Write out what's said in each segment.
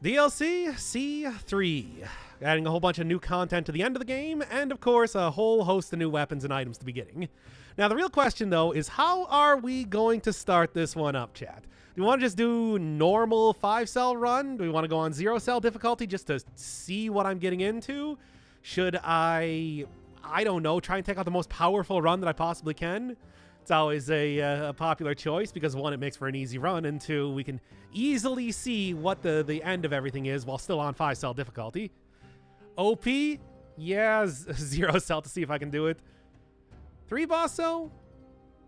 DLC C3. Adding a whole bunch of new content to the end of the game, and of course, a whole host of new weapons and items to the beginning. Now, the real question, though, is how are we going to start this one up, chat? Do we want to just do normal 5-cell run? Do we want to go on 0-cell difficulty just to see what I'm getting into? Should I don't know, try and take out the most powerful run that I possibly can? It's always a popular choice because, one, it makes for an easy run, and two, we can easily see what the end of everything is while still on 5-cell difficulty. OP? Yeah, 0-cell to see if I can do it. 3 boss cell?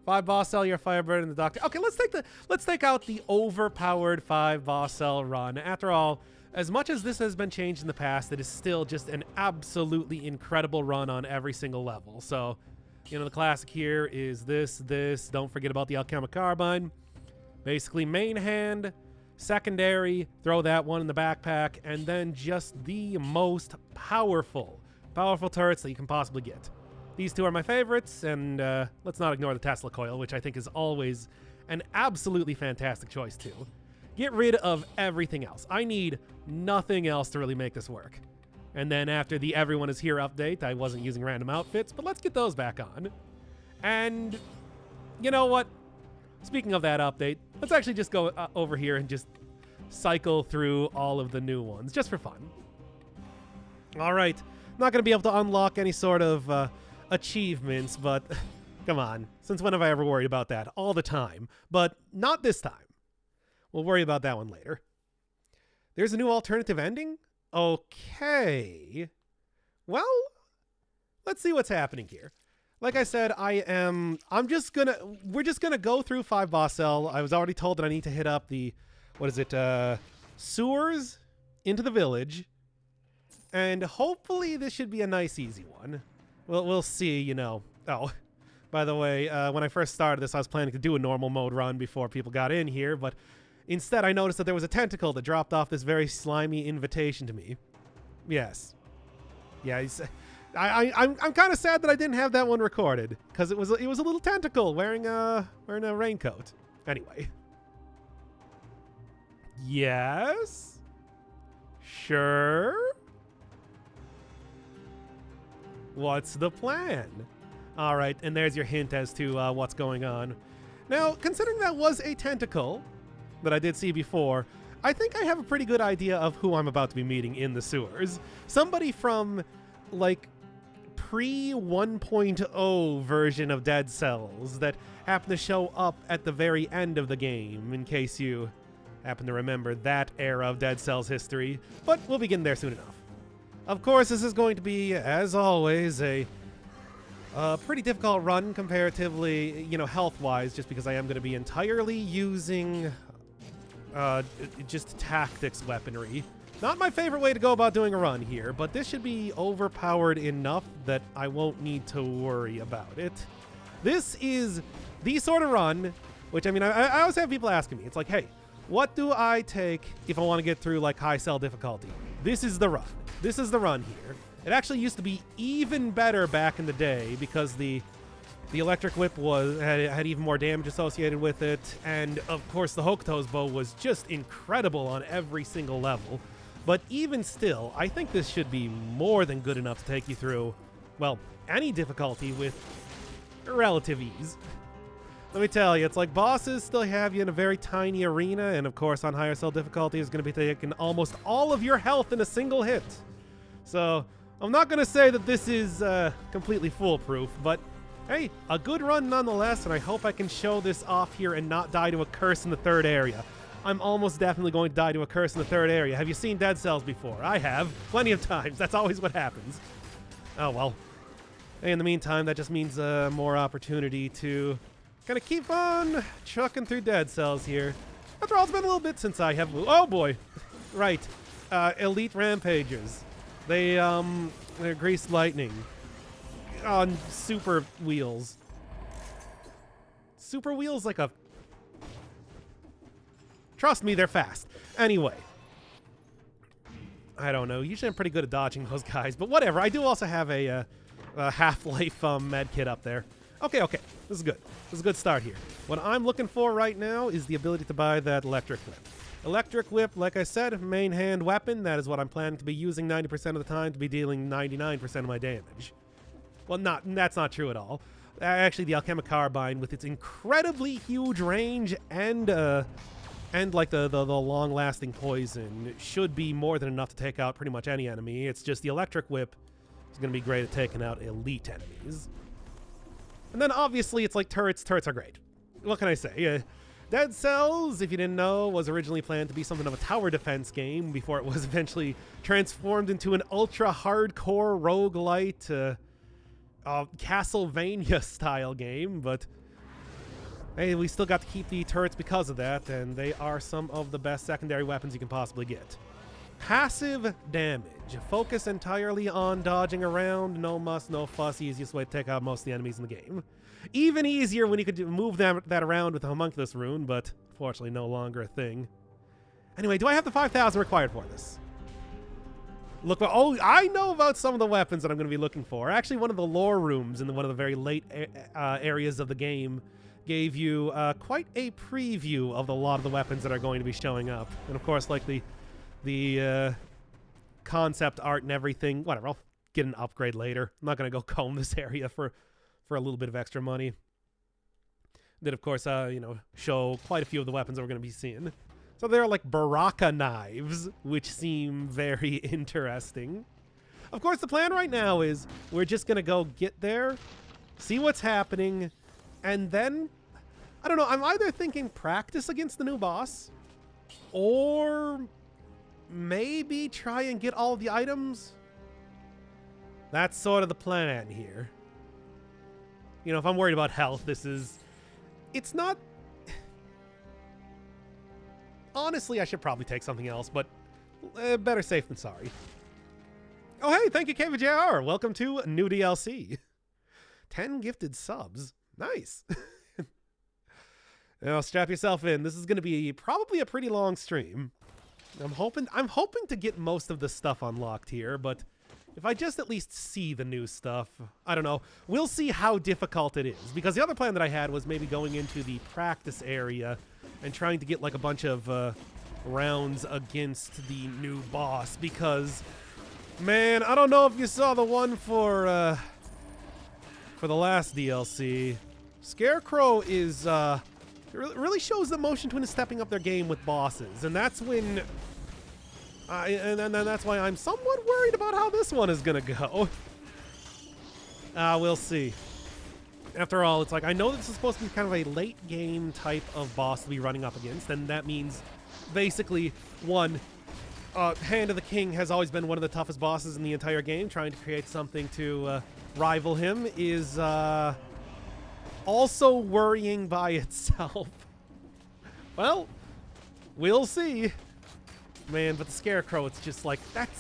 5 boss cell, your Firebird and the Doctor. Okay, let's take out the overpowered 5 boss cell run. After all, as much as this has been changed in the past, it is still just an absolutely incredible run on every single level. So, you know, the classic here is this. Don't forget about the Alchemic Carbine. Basically, main hand, secondary, throw that one in the backpack, and then just the most powerful turrets that you can possibly get. These two are my favorites, and let's not ignore the Tesla coil, which I think is always an absolutely fantastic choice too. Get rid of everything else. I need nothing else to really make this work. And then after the Everyone Is Here update, I wasn't using random outfits, but let's get those back on. And you know what? Speaking of that update, let's actually just go over here and just cycle through all of the new ones, just for fun. All right. Not going to be able to unlock any sort of achievements, but come on. Since when have I ever worried about that? All the time. But not this time. We'll worry about that one later. There's a new alternative ending? Okay. Well, let's see what's happening here. Like I said, we're just gonna go through 5 boss cell. I was already told that I need to hit up the, sewers into the village. And hopefully this should be a nice, easy one. We'll see, you know. Oh, by the way, when I first started this, I was planning to do a normal mode run before people got in here, but instead I noticed that there was a tentacle that dropped off this very slimy invitation to me. Yes. Yeah, I'm kind of sad that I didn't have that one recorded, because it was a little tentacle wearing a raincoat. Anyway. Yes? Sure? What's the plan? All right, and there's your hint as to what's going on. Now, considering that was a tentacle that I did see before, I think I have a pretty good idea of who I'm about to be meeting in the sewers. Somebody from, like, pre-1.0 version of Dead Cells that happened to show up at the very end of the game, in case you happen to remember that era of Dead Cells history, but we'll begin there soon enough. Of course, this is going to be, as always, a pretty difficult run comparatively, you know, health-wise, just because I am going to be entirely using just tactics weaponry. Not my favorite way to go about doing a run here, but this should be overpowered enough that I won't need to worry about it. This is the sort of run, which, I mean, I always have people asking me, it's like, hey, what do I take if I want to get through, like, high cell difficulty? This is the run. This is the run here. It actually used to be even better back in the day because the electric whip had even more damage associated with it, and of course the Hokuto's bow was just incredible on every single level. But even still, I think this should be more than good enough to take you through, well, any difficulty with relative ease. Let me tell you, it's like bosses still have you in a very tiny arena, and of course on higher cell difficulty is going to be taking almost all of your health in a single hit. So I'm not going to say that this is completely foolproof, but hey, a good run nonetheless, and I hope I can show this off here and not die to a curse in the third area. I'm almost definitely going to die to a curse in the third area. Have you seen Dead Cells before? I have. Plenty of times. That's always what happens. Oh, well. Hey, in the meantime, that just means more opportunity to kind of keep on chucking through Dead Cells here. After all, it's been a little bit since I have... Oh, boy. Right. Elite Rampagers. They're greased lightning on super wheels. Super wheels like a... Trust me, they're fast. Anyway. I don't know. Usually I'm pretty good at dodging those guys, but whatever. I do also have a Half-Life med kit up there. Okay. This is good. This is a good start here. What I'm looking for right now is the ability to buy that electric whip. Electric Whip, like I said, main hand weapon. That is what I'm planning to be using 90% of the time to be dealing 99% of my damage. Well, that's not true at all. Actually, the Alchemic Carbine, with its incredibly huge range and like the long-lasting poison, should be more than enough to take out pretty much any enemy. It's just the Electric Whip is going to be great at taking out elite enemies. And then obviously it's like turrets. Turrets are great. What can I say? Dead Cells, if you didn't know, was originally planned to be something of a tower defense game before it was eventually transformed into an ultra-hardcore roguelite Castlevania-style game, but hey, we still got to keep the turrets because of that, and they are some of the best secondary weapons you can possibly get. Passive damage. Focus entirely on dodging around. No muss, no fuss. Easiest way to take out most of the enemies in the game. Even easier when you could move that around with the Homunculus rune, but fortunately no longer a thing. Anyway, do I have the 5,000 required for this? Look, oh, I know about some of the weapons that I'm going to be looking for. Actually, one of the lore rooms in one of the very late areas of the game gave you quite a preview of a lot of the weapons that are going to be showing up. And of course, like the concept art and everything. Whatever, I'll get an upgrade later. I'm not going to go comb this area for a little bit of extra money. Did, of course, show quite a few of the weapons that we're going to be seeing. So they're like Baraka knives, which seem very interesting. Of course, the plan right now is we're just going to go get there, see what's happening, and then, I don't know, I'm either thinking practice against the new boss, or maybe try and get all of the items. That's sort of the plan here. You know, if I'm worried about health, it's not... Honestly, I should probably take something else, but better safe than sorry. Oh, hey, thank you, KVJR. Welcome to new DLC. 10 gifted subs. Nice. Now, strap yourself in. This is going to be probably a pretty long stream. I'm hoping to get most of the stuff unlocked here, but if I just at least see the new stuff, I don't know. We'll see how difficult it is, because the other plan that I had was maybe going into the practice area and trying to get like a bunch of rounds against the new boss, because, man, I don't know if you saw the one for the last DLC. Scarecrow is it really shows that Motion Twin is stepping up their game with bosses, and that's when and that's why I'm somewhat worried about how this one is gonna go. We'll see. After all, it's like, I know this is supposed to be kind of a late game type of boss to be running up against, and that means basically, one, Hand of the King has always been one of the toughest bosses in the entire game. Trying to create something to rival him is also worrying by itself. Well, we'll see. Man, but the Scarecrow, it's just like,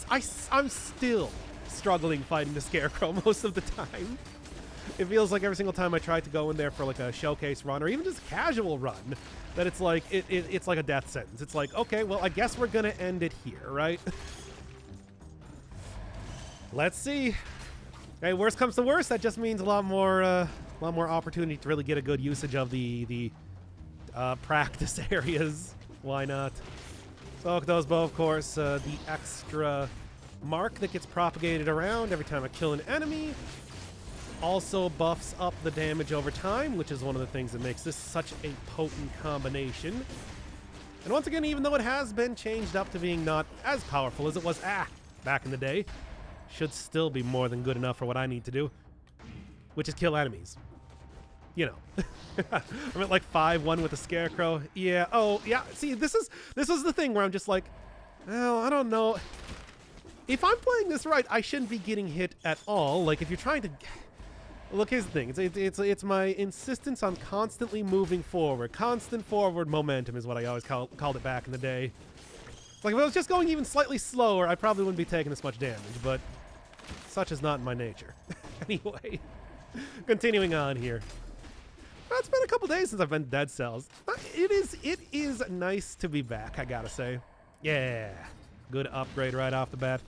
I'm still struggling fighting the Scarecrow most of the time. It feels like every single time I try to go in there for like a showcase run or even just a casual run, that it's like it's like a death sentence. It's like, okay, well, I guess we're gonna end it here, right? Let's see. Hey, worst comes to worst, that just means a lot more opportunity to really get a good usage of the practice areas. Why not? So those both, of course, the extra mark that gets propagated around every time I kill an enemy also buffs up the damage over time, which is one of the things that makes this such a potent combination. And once again, even though it has been changed up to being not as powerful as it was back in the day, should still be more than good enough for what I need to do, which is kill enemies. You know. I'm at like 5-1 with the Scarecrow. Yeah, oh, yeah, see, this is the thing where I'm just like, well, I don't know. If I'm playing this right, I shouldn't be getting hit at all. Like, if you're trying to... Look, here's the thing. It's my insistence on constantly moving forward. Constant forward momentum is what I always called it back in the day. Like, if I was just going even slightly slower, I probably wouldn't be taking this much damage, but such is not in my nature. Anyway, continuing on here. Well, it's been a couple days since I've been Dead Cells. It is nice to be back, I gotta say. Yeah, good upgrade right off the bat.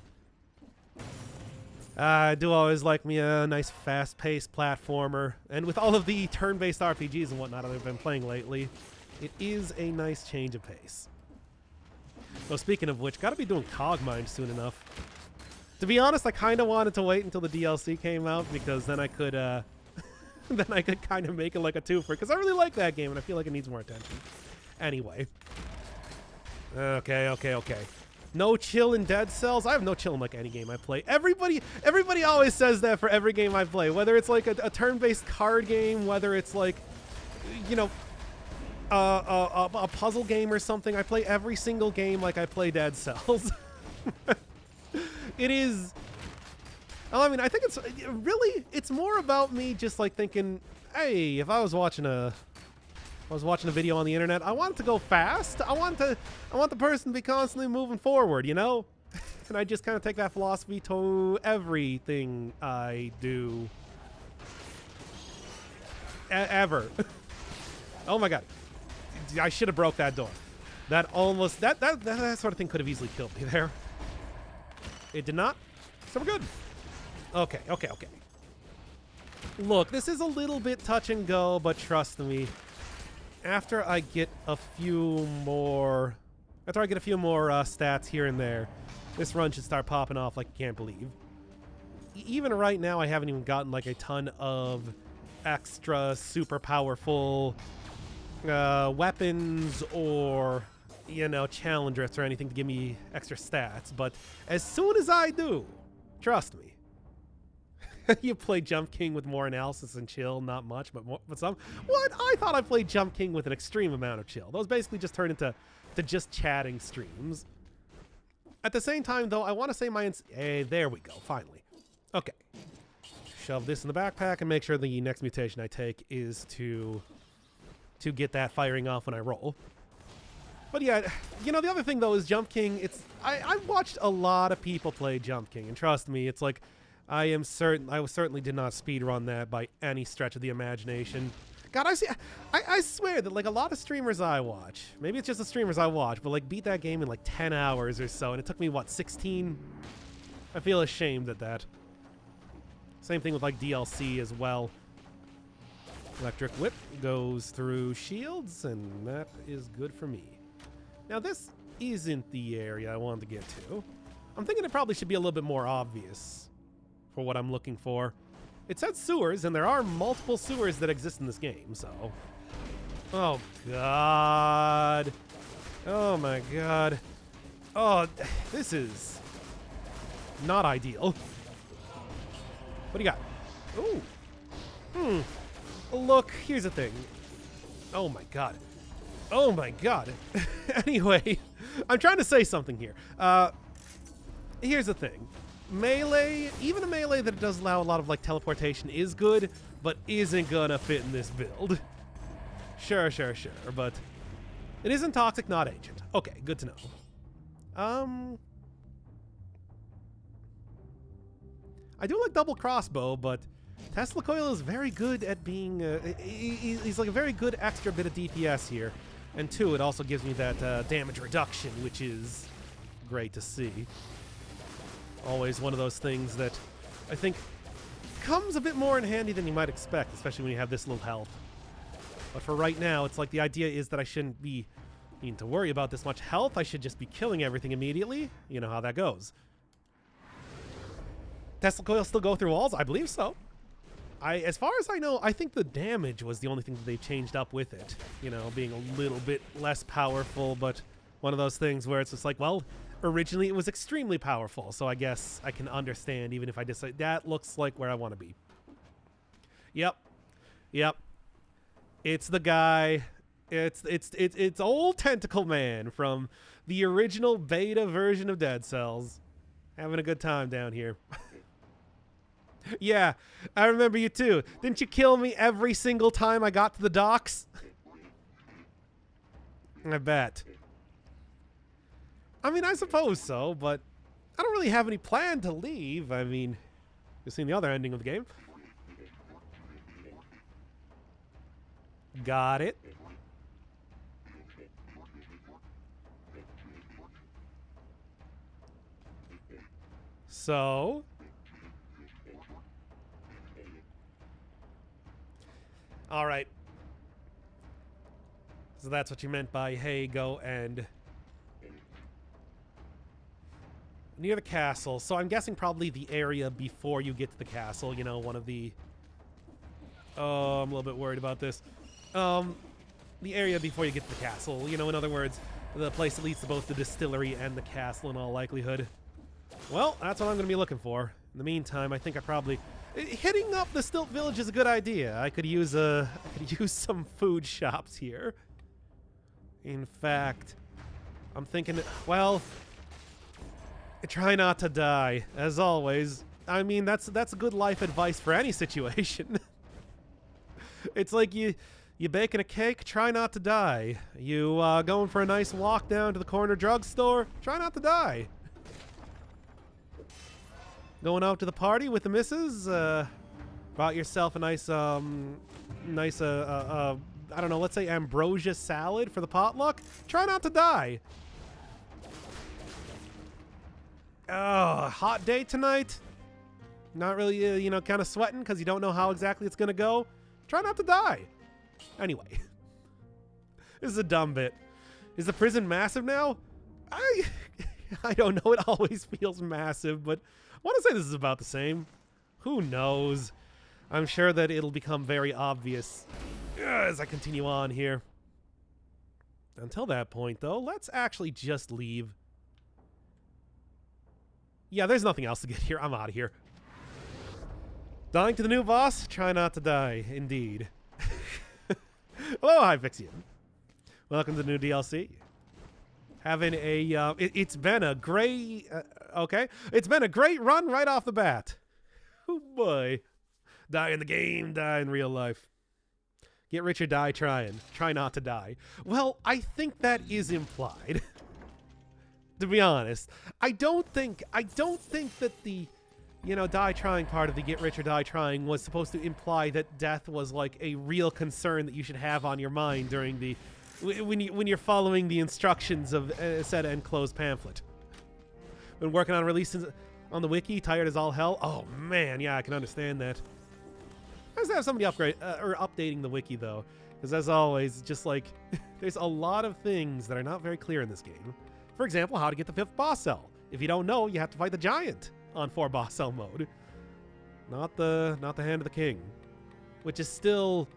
I do always like me a nice fast-paced platformer, and with all of the turn-based RPGs and whatnot I've been playing lately, it is a nice change of pace. Well, speaking of which, gotta be doing Cogmind soon enough. To be honest, I kind of wanted to wait until the DLC came out because then I could, then I could kind of make it like a twofer because I really like that game and I feel like it needs more attention. Anyway. Okay. No chill in Dead Cells. I have no chill in like any game I play. Everybody always says that for every game I play, whether it's like a turn-based card game, whether it's like, you know, a puzzle game or something. I play every single game like I play Dead Cells. It is. I mean, I think it's really. It's more about me just like thinking, hey, if I was watching a video on the internet, I want it to go fast. I want the person to be constantly moving forward, you know? And I just kind of take that philosophy to everything I do. Ever. Oh my god. I should have broke that door. That almost, that sort of thing could have easily killed me there. It did not. So we're good. Okay. Look, this is a little bit touch and go, but trust me. After I get a few more stats here and there, this run should start popping off like you can't believe. Even right now, I haven't even gotten like a ton of extra super powerful weapons or, you know, challenge drifts or anything to give me extra stats. But as soon as I do, trust me, you play Jump King with more analysis and chill, not much, but some. What? I thought I played Jump King with an extreme amount of chill. Those basically just turn into just chatting streams. At the same time, though, I want to say hey, there we go, finally. Okay. Shove this in the backpack and make sure the next mutation I take is to get that firing off when I roll. But yeah, you know, the other thing, though, is Jump King. I've watched a lot of people play Jump King, and trust me, it's like, I certainly did not speedrun that by any stretch of the imagination. God, I swear that like a lot of streamers I watch, maybe it's just the streamers I watch, but like beat that game in like 10 hours or so, and it took me, what, 16? I feel ashamed at that. Same thing with like DLC as well. Electric Whip goes through shields, and that is good for me. Now this isn't the area I wanted to get to. I'm thinking it probably should be a little bit more obvious for what I'm looking for. It said sewers, and there are multiple sewers that exist in this game, so... Oh, God. Oh, my God. Oh, this is not ideal. What do you got? Ooh. Look, here's the thing. Oh, my God. Oh, my God. Anyway, I'm trying to say something here. Here's the thing. Melee, even a melee that does allow a lot of like teleportation is good, but isn't gonna fit in this build. Sure, but it isn't toxic, not ancient. Okay, good to know. I do like double crossbow, but Tesla Coil is very good at being, he's like a very good extra bit of DPS here. And two, it also gives me that damage reduction, which is great to see. Always one of those things that I think comes a bit more in handy than you might expect, especially when you have this little health. But for right now, it's like the idea is that I shouldn't be needing to worry about this much health. I should just be killing everything immediately. You know how that goes. Tesla Coil still go through walls? I believe so. As far as I know, I think the damage was the only thing that they changed up with it. You know, being a little bit less powerful, but one of those things where it's just like, well, originally it was extremely powerful, so I guess I can understand even if I decide that looks like where I want to be. Yep. It's the guy. It's old Tentacle Man from the original beta version of Dead Cells. Having a good time down here. Yeah, I remember you too. Didn't you kill me every single time I got to the docks? I bet. I mean, I suppose so, but I don't really have any plan to leave. I mean, you've seen the other ending of the game. Got it. So... all right. So that's what you meant by, hey, go and Near the castle. So I'm guessing probably the area before you get to the castle. You know, one of the... Oh, I'm a little bit worried about this. The area before you get to the castle. You know, in other words, the place that leads to both the distillery and the castle in all likelihood. Well, that's what I'm going to be looking for. In the meantime, I think I probably... Hitting up the Stilt Village is a good idea. I could use some food shops here. In fact, I'm thinking, well, try not to die, as always. I mean, that's good life advice for any situation. It's like you baking a cake, try not to die. You going for a nice walk down to the corner drugstore, try not to die. Going out to the party with the missus, bought yourself a nice, I don't know, let's say ambrosia salad for the potluck. Try not to die. Oh, hot day tonight. Not really, you know, kind of sweating because you don't know how exactly it's going to go. Try not to die. Anyway, this is a dumb bit. Is the prison massive now? I don't know. It always feels massive, but I want to say this is about the same. Who knows? I'm sure that it'll become very obvious as I continue on here. Until that point, though, let's actually just leave. Yeah, there's nothing else to get here. I'm out of here. Dying to the new boss? Try not to die, indeed. Hello, Hyfixian. Welcome to the new DLC. Having a, it's been a great, okay. It's been a great run right off the bat. Oh boy. Die in the game, die in real life. Get rich or die trying. Try not to die. Well, I think that is implied. To be honest. I don't think that the, you know, die trying part of the get rich or die trying was supposed to imply that death was like a real concern that you should have on your mind during the, when you're following the instructions of said end close pamphlet. Been working on releases on the wiki, tired as all hell. Oh man, yeah, I can understand that. I just have somebody upgrade or updating the wiki though, because as always, just like there's a lot of things that are not very clear in this game. For example, how to get the 5th boss cell. If you don't know, you have to fight the giant on 4 boss cell mode. Not the hand of the king, which is still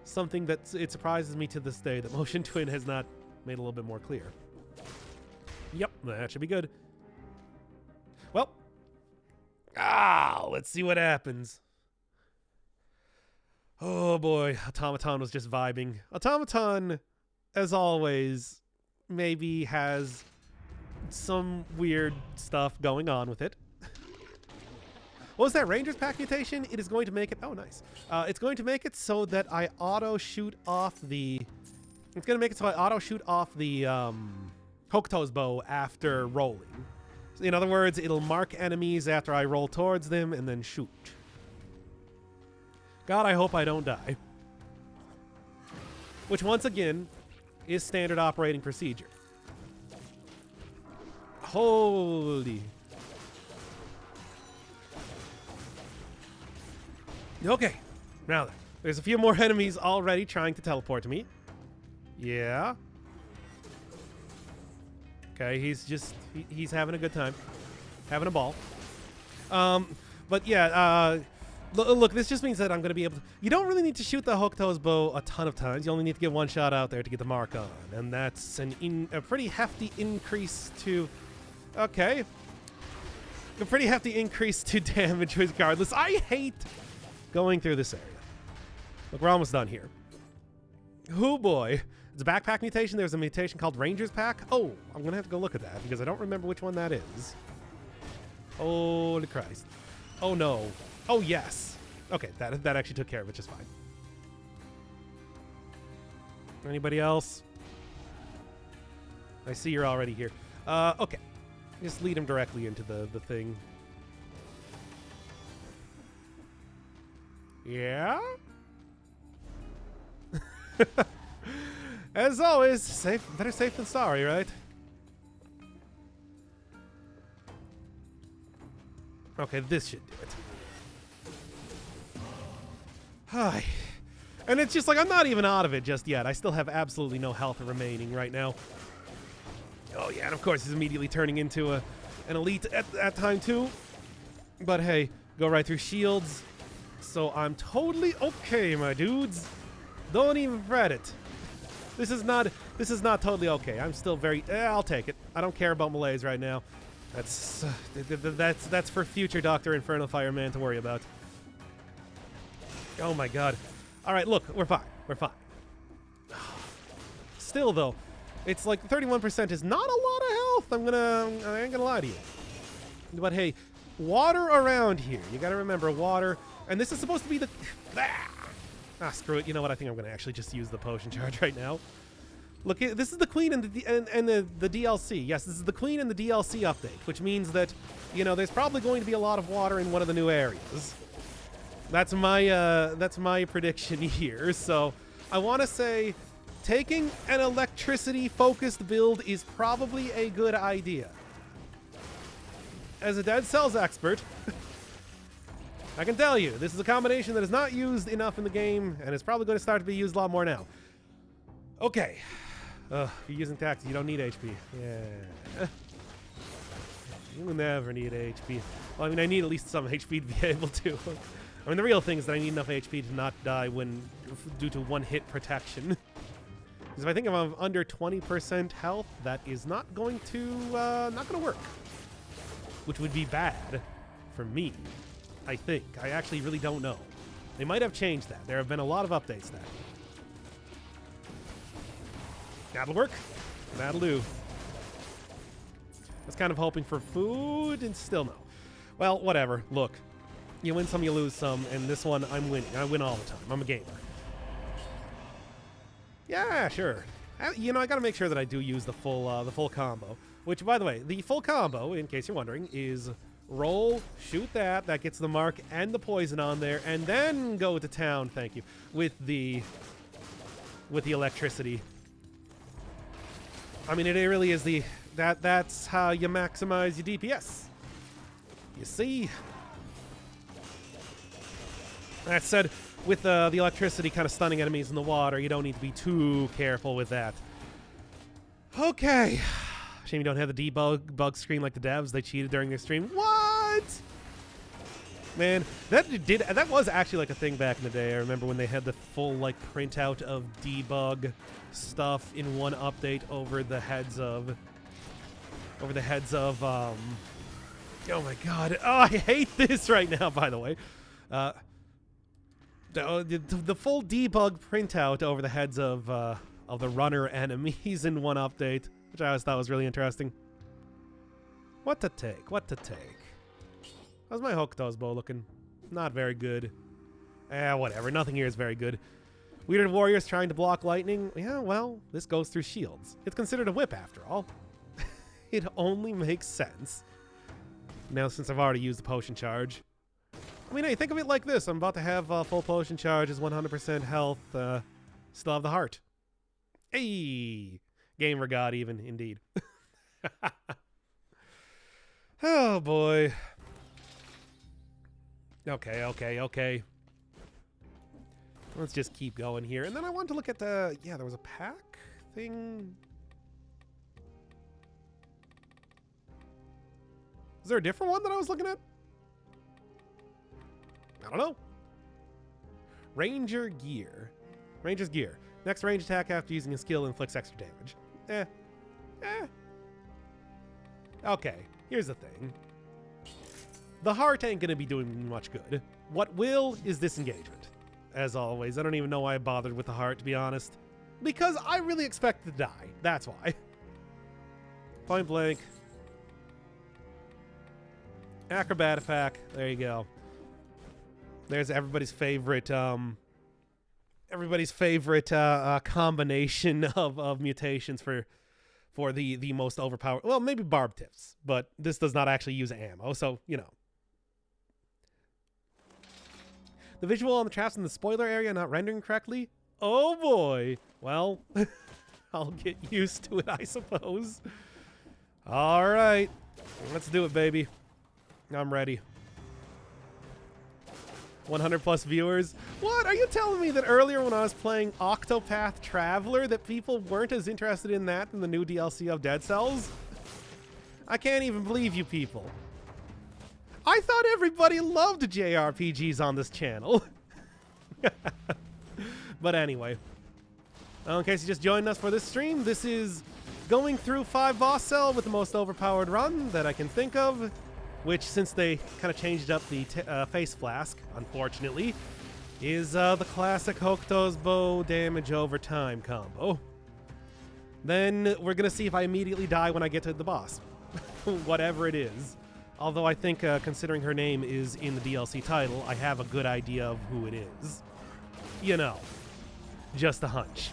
something that it surprises me to this day that Motion Twin has not made a little bit more clear. Yep, that should be good. Well, let's see what happens. Oh boy, Automaton was just vibing. Automaton, as always, maybe has some weird stuff going on with it. What was that Ranger's Pack mutation? It is going to make it... Oh, nice. It's going to make it so that I auto-shoot off the... It's going to make it so I auto-shoot off the Hokuto's bow after rolling. In other words, it'll mark enemies after I roll towards them and then shoot. God, I hope I don't die. Which, once again, is standard operating procedure. Holy... Okay, now then. There's a few more enemies already trying to teleport to me. Yeah. Okay, he's having a good time. Having a ball. But yeah, look, this just means that I'm going to be able to... You don't really need to shoot the Hokuto's bow a ton of times. You only need to get one shot out there to get the mark on. And that's a pretty hefty increase to... Okay. A pretty hefty increase to damage regardless. I hate... going through this area. Look, we're almost done here. Oh boy. It's a backpack mutation. There's a mutation called Ranger's Pack. Oh, I'm going to have to go look at that because I don't remember which one that is. Holy Christ. Oh no. Oh yes. Okay, that actually took care of it just fine. Anybody else? I see you're already here. Okay. Just lead him directly into the thing. Yeah? As always, better safe than sorry, right? Okay, this should do it. Hi. And it's just like, I'm not even out of it just yet. I still have absolutely no health remaining right now. Oh yeah, and of course he's immediately turning into and elite at that time too. But hey, go right through shields. So I'm totally okay, my dudes. Don't even fret it. This is not totally okay. I'm still very I'll take it. I don't care about melees right now. That's for future Dr. Inferno Fireman to worry about. Oh my god. All right, look, we're fine. We're fine. Still though, it's like 31% is not a lot of health. I ain't gonna lie to you. But hey, water around here. You gotta remember water. And this is supposed to be the screw it. You know what? I think I'm gonna actually just use the potion charge right now. Look, this is the Queen and the DLC. Yes, this is the Queen and the DLC update, which means that, you know, there's probably going to be a lot of water in one of the new areas. That's my prediction here. So I want to say taking an electricity-focused build is probably a good idea. As a Dead Cells expert, I can tell you, this is a combination that is not used enough in the game, and is probably going to start to be used a lot more now. Okay. You're using taxi, you don't need HP. Yeah. You never need HP. Well, I mean, I need at least some HP to be able to. I mean, the real thing is that I need enough HP to not die due to one-hit protection. Because if I think I'm under 20% health, that is not going to work. Which would be bad for me, I think. I actually really don't know. They might have changed that. There have been a lot of updates now. That'll work. That'll do. I was kind of hoping for food, and still no. Well, whatever. Look. You win some, you lose some, and this one, I'm winning. I win all the time. I'm a gamer. Yeah, sure. You know, I gotta make sure that I do use the full combo. Which, by the way, the full combo, in case you're wondering, is roll, shoot that gets the mark and the poison on there, and then go to town, thank you, with the electricity. I mean, it really is that's how you maximize your DPS. You see? That said, with the electricity kind of stunning enemies in the water, you don't need to be too careful with that. Okay. Shame you don't have the debug screen like the devs. They cheated during their stream. What? Man, that was actually like a thing back in the day. I remember when they had the full like printout of debug stuff in one update over the heads of oh my god. Oh, I hate this right now, by the way. The full debug printout over the heads of the runner enemies in one update, which I always thought was really interesting. What to take? What to take? How's my Hokuto's bow looking? Not very good. Whatever. Nothing here is very good. Weirded warriors trying to block lightning. Yeah, well, this goes through shields. It's considered a whip after all. It only makes sense. Now, since I've already used the potion charge. I mean, hey, think of it like this. I'm about to have full potion charges, 100% health, still have the heart. Hey! Gamer god even, indeed. Oh, boy. Okay. Let's just keep going here. And then I want to look at the... Yeah, there was a pack thing. Is there a different one that I was looking at? I don't know. Ranger gear. Ranger's gear. Next range attack after using a skill inflicts extra damage. Okay, here's the thing. The heart ain't gonna be doing much good. What will is disengagement. As always, I don't even know why I bothered with the heart, to be honest. Because I really expect to die. That's why. Point blank. Acrobat attack. There you go. There's everybody's favorite combination of mutations for the most overpowered. Well, maybe barb tips, but this does not actually use ammo, so you know. The visual on the traps in the spoiler area not rendering correctly. Oh boy. Well, I'll get used to it, I suppose. All right, let's do it, baby. I'm ready. 100 plus viewers. What? Are you telling me that earlier when I was playing Octopath Traveler that people weren't as interested in that than the new DLC of Dead Cells? I can't even believe you people. I thought everybody loved JRPGs on this channel. But anyway, in case you just joined us for this stream, this is going through 5 boss cell with the most overpowered run that I can think of, which, since they kind of changed up the face flask, unfortunately, is the classic Hokuto's Bow damage over time combo. Then we're going to see if I immediately die when I get to the boss. Whatever it is. Although I think, considering her name is in the DLC title, I have a good idea of who it is. You know, just a hunch.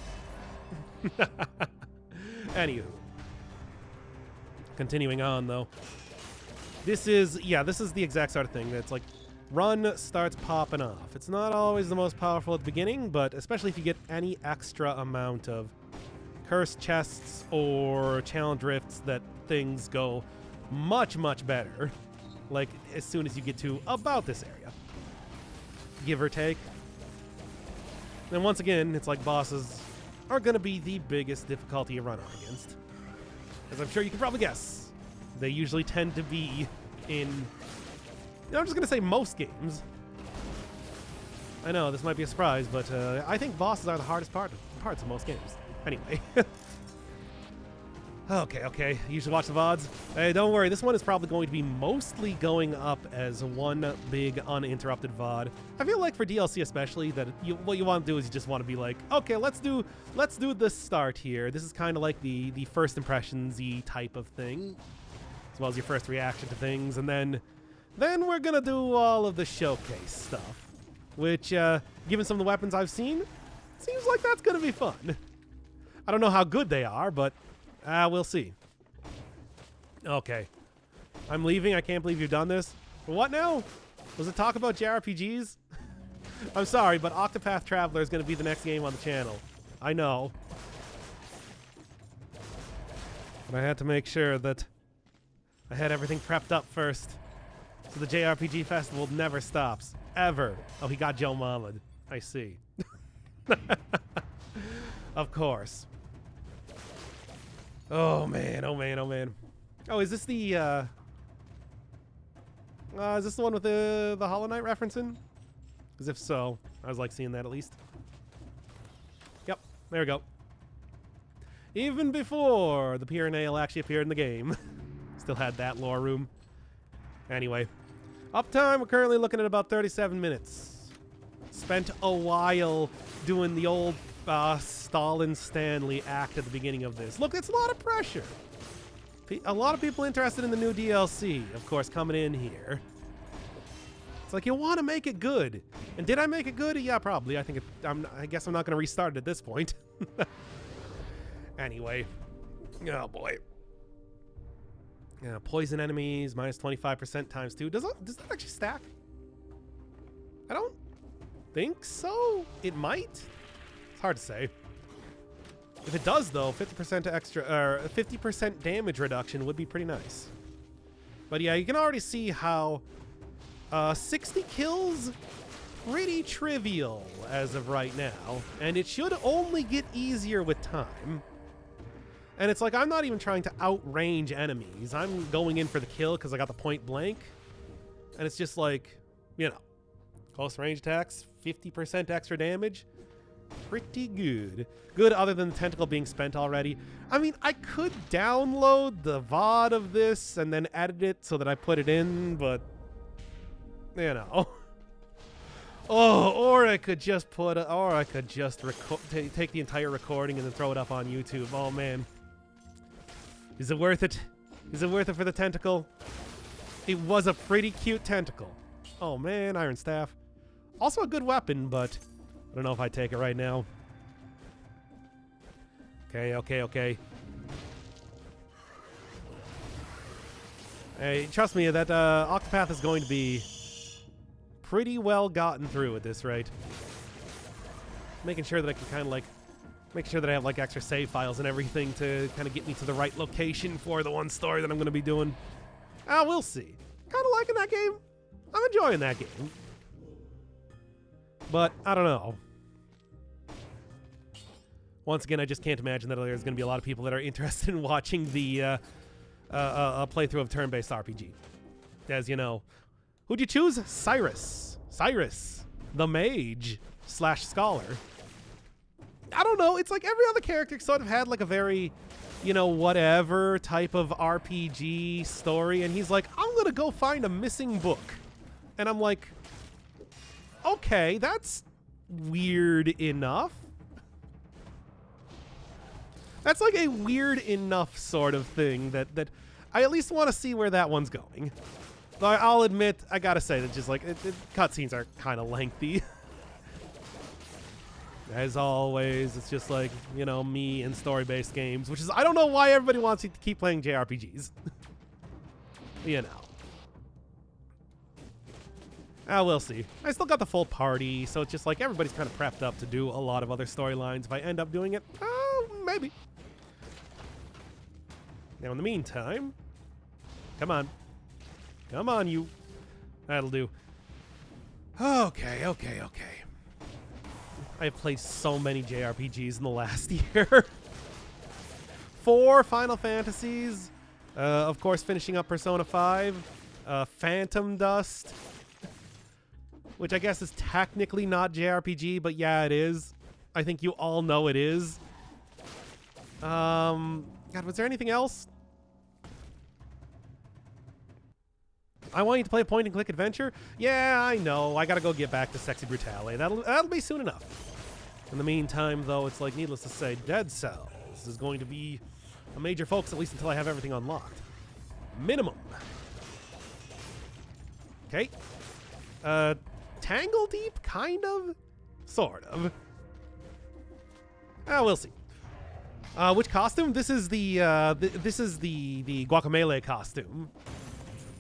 Anywho. Continuing on, though. This is the exact sort of thing that's like, run starts popping off. It's not always the most powerful at the beginning, but especially if you get any extra amount of cursed chests or challenge rifts, that things go much, much better. Like, as soon as you get to about this area. Give or take. Then once again, it's like bosses are going to be the biggest difficulty you run up against. As I'm sure you can probably guess, they usually tend to be in, I'm just going to say most games. I know, this might be a surprise, but I think bosses are the hardest parts of most games. Anyway. Okay. You should watch the VODs. Hey, don't worry. This one is probably going to be mostly going up as one big uninterrupted VOD. I feel like for DLC especially, that what you want to do is you just want to be like, okay, let's do the start here. This is kind of like the first impressions-y type of thing, as well as your first reaction to things, and then we're gonna do all of the showcase stuff, which, given some of the weapons I've seen, seems like that's gonna be fun. I don't know how good they are, but we'll see. Okay. I'm leaving. I can't believe you've done this. What now? Was it talk about JRPGs? I'm sorry, but Octopath Traveler is going to be the next game on the channel. I know. But I had to make sure that I had everything prepped up first. So the JRPG festival never stops. Ever. Oh, he got Joe Mahmoud. I see. Of course. Oh man. Oh, is this the one with the Hollow Knight referencing? Because if so, I was like seeing that at least. Yep, there we go. Even before the Pyrenail actually appeared in the game. Still had that lore room. Anyway, uptime, we're currently looking at about 37 minutes. Spent a while doing the old Stalin Stanley act at the beginning of this. Look, it's a lot of pressure. A lot of people interested in the new DLC, of course, coming in here. It's like, you want to make it good. And did I make it good? Yeah, probably. I guess I'm not going to restart it at this point. Anyway. Oh, boy. Yeah, poison enemies, minus 25% times 2. Does that actually stack? I don't think so. It might. It's hard to say. If it does, though, 50% extra, or 50% damage reduction would be pretty nice. But yeah, you can already see how 60 kills, pretty trivial as of right now, and it should only get easier with time. And it's like, I'm not even trying to outrange enemies. I'm going in for the kill because I got the point blank. And it's just like, you know, close range attacks, 50% extra damage. Pretty good. Good other than the tentacle being spent already. I mean, I could download the VOD of this and then edit it so that I put it in, but, you know. Oh, or I could just take the entire recording and then throw it up on YouTube. Oh, man. Is it worth it? Is it worth it for the tentacle? It was a pretty cute tentacle. Oh, man, Iron Staff. Also a good weapon, but I don't know if I'd take it right now. Okay. Hey, trust me, that Octopath is going to be pretty well gotten through at this rate. Making sure that I can kind of like make sure that I have like extra save files and everything to kind of get me to the right location for the one story that I'm going to be doing. We'll see. Kind of liking that game. I'm enjoying that game. But I don't know. Once again, I just can't imagine that there's going to be a lot of people that are interested in watching the a playthrough of turn-based RPG. As you know, who'd you choose? Cyrus, the mage / scholar. I don't know. It's like every other character sort of had like a very, whatever type of RPG story, and he's like, I'm gonna go find a missing book, and I'm like, okay, that's weird enough. That's like a weird enough sort of thing that I at least want to see where that one's going. Though I'll admit, I gotta say that just like cutscenes are kind of lengthy. As always, it's just like, me and story-based games, which is, I don't know why everybody wants you to keep playing JRPGs. We'll see. I still got the full party, so it's just like everybody's kind of prepped up to do a lot of other storylines. If I end up doing it, maybe. Now, in the meantime, come on, you. That'll do. Okay. I have played so many JRPGs in the last year. 4 Final Fantasies. Of course, finishing up Persona 5. Phantom Dust. Which I guess is technically not JRPG, but yeah, it is. I think you all know it is. God, was there anything else? I want you to play a point-and-click adventure? Yeah, I know. I gotta go get back to Sexy Brutale. That'll be soon enough. In the meantime, though, it's like, needless to say, Dead Cells is going to be a major focus, at least until I have everything unlocked. Minimum. Okay. Tangle Deep, kind of? Sort of. We'll see. Which costume? This is the Guacamelee costume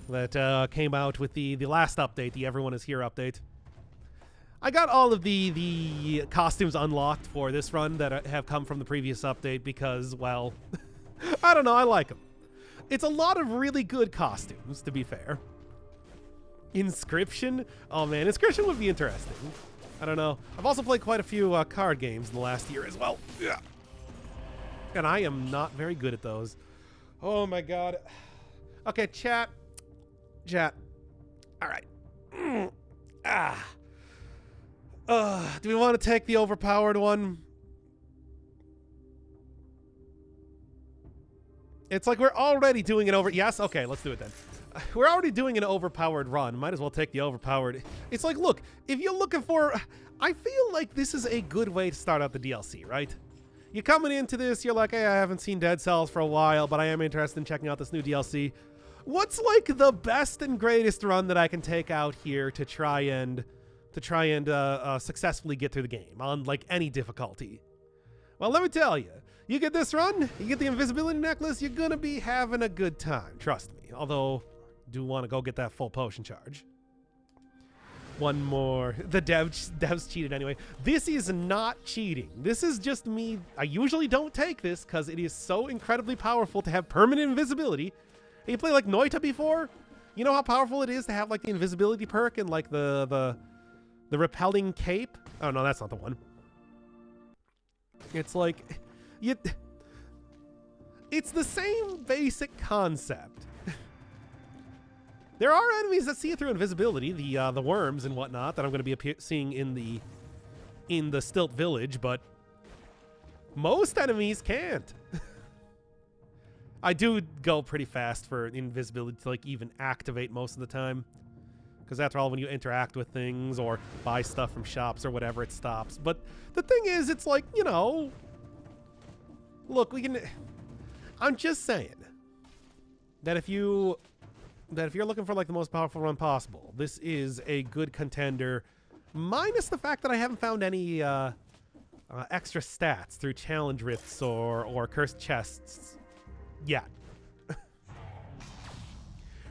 that came out with the last update, the Everyone Is Here update. I got all of the costumes unlocked for this run that have come from the previous update because, well, I don't know, I like them. It's a lot of really good costumes, to be fair. Inscription? Oh man, Inscription would be interesting. I don't know. I've also played quite a few card games in the last year as well. Yeah. And I am not very good at those. Oh my god. Okay, chat. All right. Do we want to take the overpowered one? It's like we're already doing it over. Yes? Okay, let's do it then. We're already doing an overpowered run. Might as well take the overpowered. It's like, look, if you're looking for... I feel like this is a good way to start out the DLC, right? You're coming into this, you're like, hey, I haven't seen Dead Cells for a while, but I am interested in checking out this new DLC. What's like the best and greatest run that I can take out here to try and successfully get through the game on like any difficulty? Well, let me tell you, you get this run, you get the invisibility necklace, you're gonna be having a good time, trust me. Although, do want to go get that full potion charge. One more. The devs cheated anyway. This is not cheating. This is just me. I usually don't take this because it is so incredibly powerful to have permanent invisibility. Have you played like Noita before? You know how powerful it is to have like the invisibility perk and like the repelling cape? Oh no, that's not the one. It's like it's the same basic concept. There are enemies that see through invisibility, the worms and whatnot that I'm going to be seeing in the Stilt Village, but most enemies can't. I do go pretty fast for invisibility to like even activate most of the time, because after all, when you interact with things or buy stuff from shops or whatever, it stops. But the thing is, it's like, you know, look, I'm just saying that if you're looking for like the most powerful run possible, this is a good contender, minus the fact that I haven't found any extra stats through challenge rifts or cursed chests yet.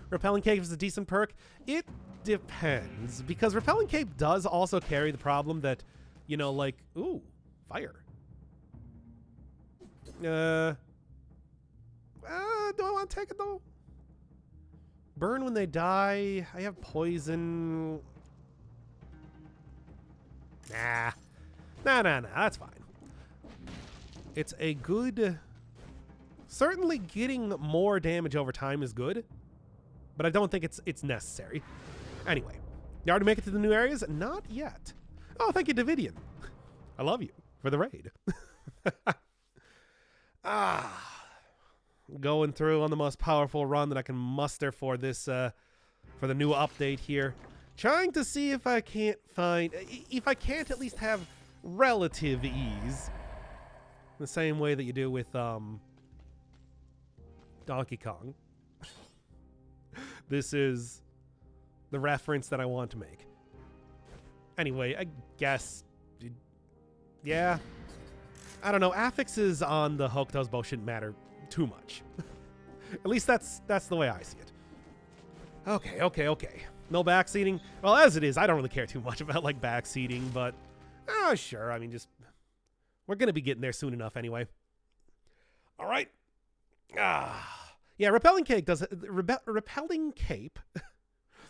Repelling Cape is a decent perk. It depends, because Repelling Cape does also carry the problem that, you know, like, ooh, fire. Do I want to take it though? Burn when they die. I have poison. Nah. Nah. That's fine. It's a good Certainly getting more damage over time is good, but I don't think it's necessary. Anyway, you already make it to the new areas? Not yet. Oh, thank you, Davidian. I love you for the raid. Going through on the most powerful run that I can muster for this, for the new update here. Trying to see if I can't find, if I can't at least have relative ease. The same way that you do with, Donkey Kong. This is the reference that I want to make. Anyway, I guess, yeah. I don't know, affixes on the Hokuto's bow shouldn't matter too much. At least that's the way I see it. Okay. No backseating. Well, as it is, I don't really care too much about like backseating, but sure. I mean, just we're gonna be getting there soon enough anyway. All right. Yeah. Repelling cape does repelling cape.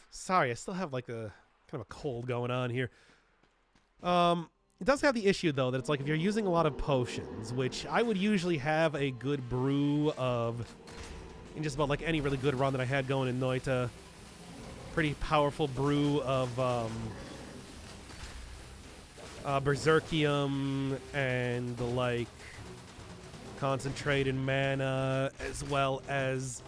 Sorry, I still have like a kind of a cold going on here. It does have the issue though that it's like if you're using a lot of potions, which I would usually have a good brew of in just about like any really good run that I had going in Noita. Pretty powerful brew of Berserkium and like concentrated mana, as well as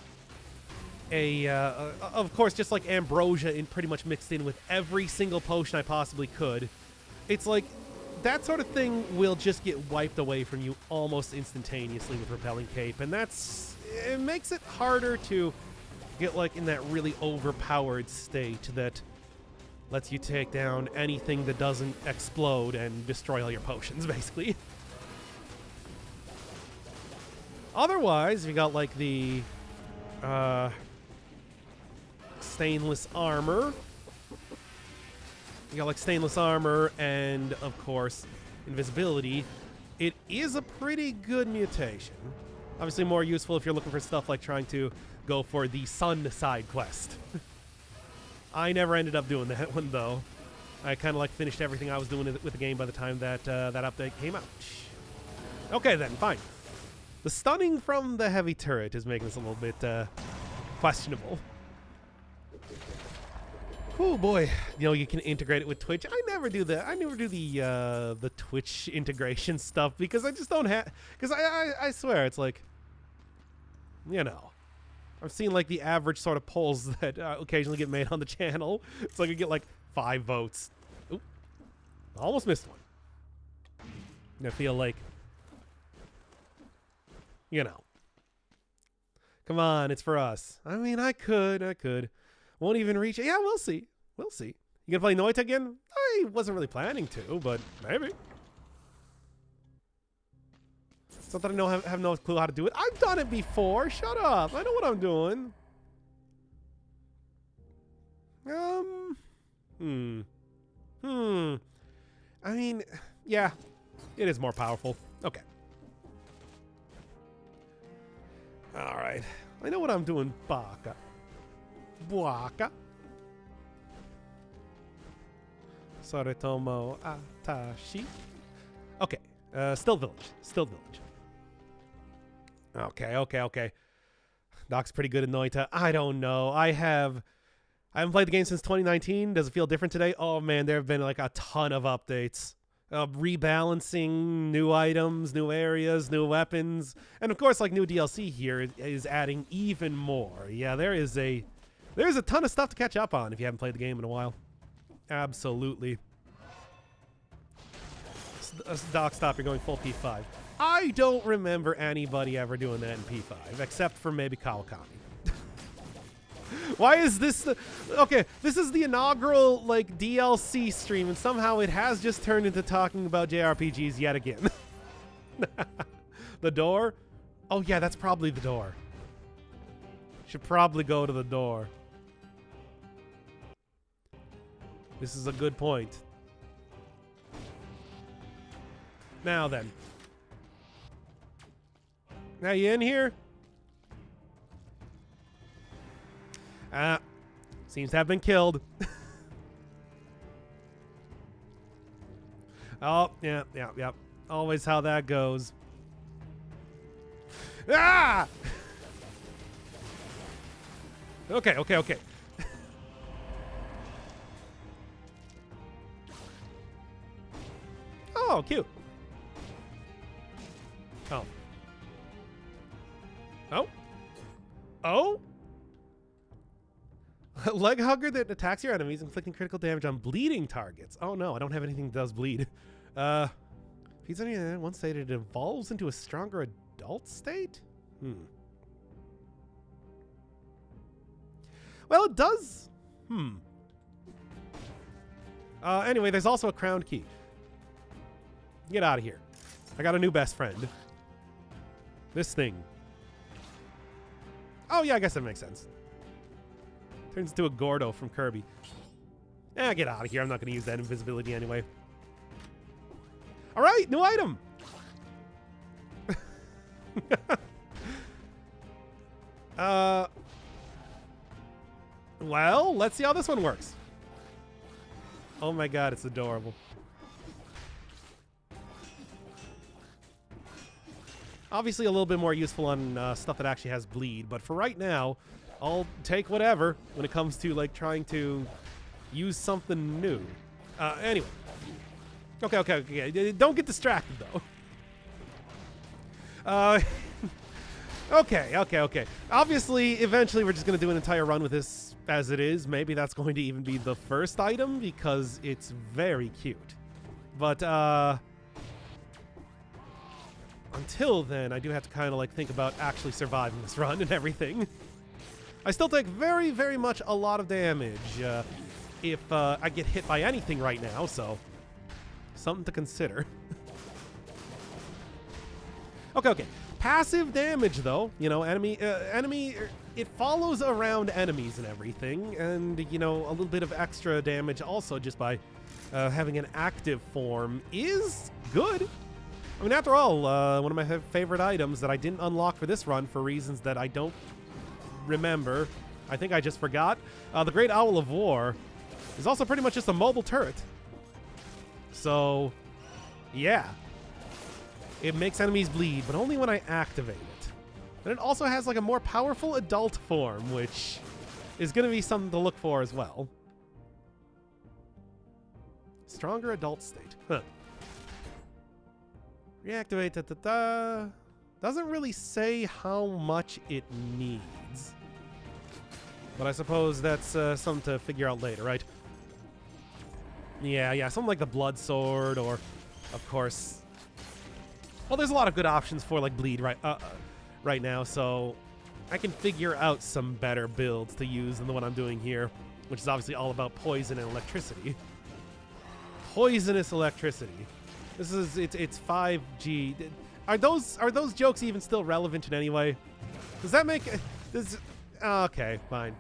a of course just like ambrosia in pretty much mixed in with every single potion I possibly could. It's like that sort of thing will just get wiped away from you almost instantaneously with Repelling Cape, and it makes it harder to get like in that really overpowered state that lets you take down anything that doesn't explode and destroy all your potions, basically. Otherwise, you got like the stainless armor. You got like stainless armor and, of course, invisibility. It is a pretty good mutation. Obviously more useful if you're looking for stuff like trying to go for the sun side quest. I never ended up doing that one, though. I kind of like finished everything I was doing with the game by the time that that update came out. Okay, then, fine. The stunning from the heavy turret is making this a little bit questionable. Oh boy, you know, you can integrate it with Twitch. I never do that. I never do the Twitch integration stuff because I just don't have. Because I swear it's like, you know, I've seen like the average sort of polls that occasionally get made on the channel. It's like I get like 5 votes. Oop, almost missed one. And I feel like, you know, come on, it's for us. I mean, I could. Won't even reach it. Yeah, we'll see. We'll see. You gonna play Noita again? I wasn't really planning to, but maybe. It's not that I have no clue how to do it. I've done it before. Shut up. I know what I'm doing. I mean, yeah, it is more powerful. Okay. All right. I know what I'm doing, Baka. Buaka. Soretomo Atashi. Okay. Still village. Okay. Doc's pretty good at Noita. I don't know. I haven't played the game since 2019. Does it feel different today? Oh man, there have been like a ton of updates. Rebalancing, new items, new areas, new weapons, and of course like new DLC here is adding even more. Yeah, there's a ton of stuff to catch up on if you haven't played the game in a while. Absolutely. Doc, stop. You're going full P5. I don't remember anybody ever doing that in P5, except for maybe Kawakami. Why is this okay, this is the inaugural, like, DLC stream, and somehow it has just turned into talking about JRPGs yet again. The door? Oh, yeah, that's probably the door. Should probably go to the door. This is a good point. Now then. Now you in here? Seems to have been killed. Oh, yeah. Always how that goes. Ah! Okay, okay, okay. Oh, cute. Oh. Oh. Oh? Leg hugger that attacks your enemies, inflicting critical damage on bleeding targets. Oh no, I don't have anything that does bleed. Feeds on in one state, it evolves into a stronger adult state? Well, it does. Anyway, there's also a crowned key. Get out of here. I got a new best friend. This thing. Oh, yeah, I guess that makes sense. Turns into a Gordo from Kirby. Get out of here. I'm not going to use that invisibility anyway. All right, new item. Well, let's see how this one works. Oh my god, it's adorable. Obviously a little bit more useful on stuff that actually has bleed, but for right now, I'll take whatever when it comes to like trying to use something new. Anyway. Okay. Don't get distracted though. Okay. Obviously, eventually we're just going to do an entire run with this as it is. Maybe that's going to even be the first item because it's very cute. But, until then, I do have to kind of like think about actually surviving this run and everything. I still take very, very much a lot of damage if I get hit by anything right now, so something to consider. Okay. Passive damage, though, you know, enemy, it follows around enemies and everything, and, you know, a little bit of extra damage also just by having an active form is good. I mean, after all, one of my favorite items that I didn't unlock for this run for reasons that I don't remember. I think I just forgot. The Great Owl of War is also pretty much just a mobile turret. So, yeah. It makes enemies bleed, but only when I activate it. And it also has like a more powerful adult form, which is going to be something to look for as well. Stronger adult state. Huh. Reactivate. Doesn't really say how much it needs. But I suppose that's something to figure out later, right? Yeah, something like the Blood Sword, or, of course... Well, there's a lot of good options for, like, bleed right now, so I can figure out some better builds to use than the one I'm doing here, which is obviously all about poison and electricity. Poisonous electricity. It's 5G. Are those jokes even still relevant in any way? Does that make... okay, fine.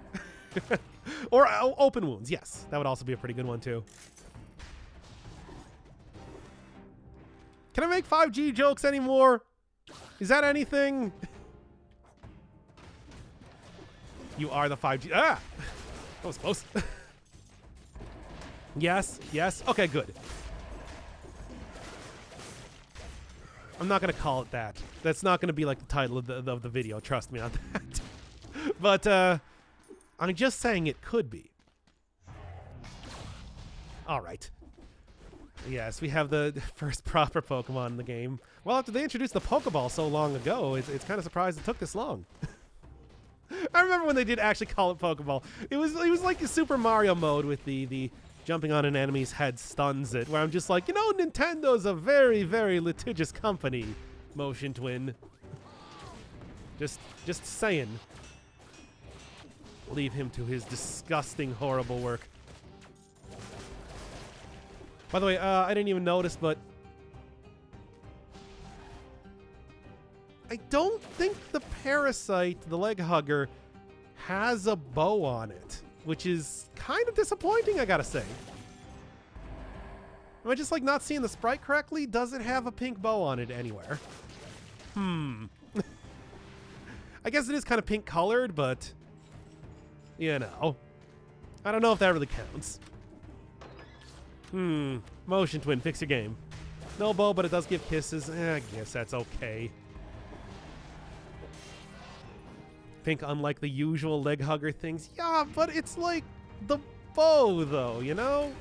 Or open wounds, yes. That would also be a pretty good one, too. Can I make 5G jokes anymore? Is that anything? You are the 5G. Ah! That was close. Yes. Okay, good. I'm not going to call it that. That's not going to be like the title of the video. Trust me on that. But I'm just saying it could be. All right. Yes, we have the first proper Pokemon in the game. Well, after they introduced the Pokeball so long ago, it's kind of surprised it took this long. I remember when they did actually call it Pokeball. It was like a Super Mario mode with the jumping on an enemy's head stuns it, where I'm just like, you know, Nintendo's a very, very litigious company, Motion Twin. Just saying. Leave him to his disgusting, horrible work. By the way, I didn't even notice, but I don't think the Parasite, the leg hugger, has a bow on it, which is kind of disappointing, I gotta say. Am I just like not seeing the sprite correctly? Does it have a pink bow on it anywhere? I guess it is kind of pink colored, but you know, I don't know if that really counts. Motion Twin, fix your game. No bow, but it does give kisses. I guess that's okay. think unlike the usual leg hugger things. Yeah, but it's like the bow, though, you know?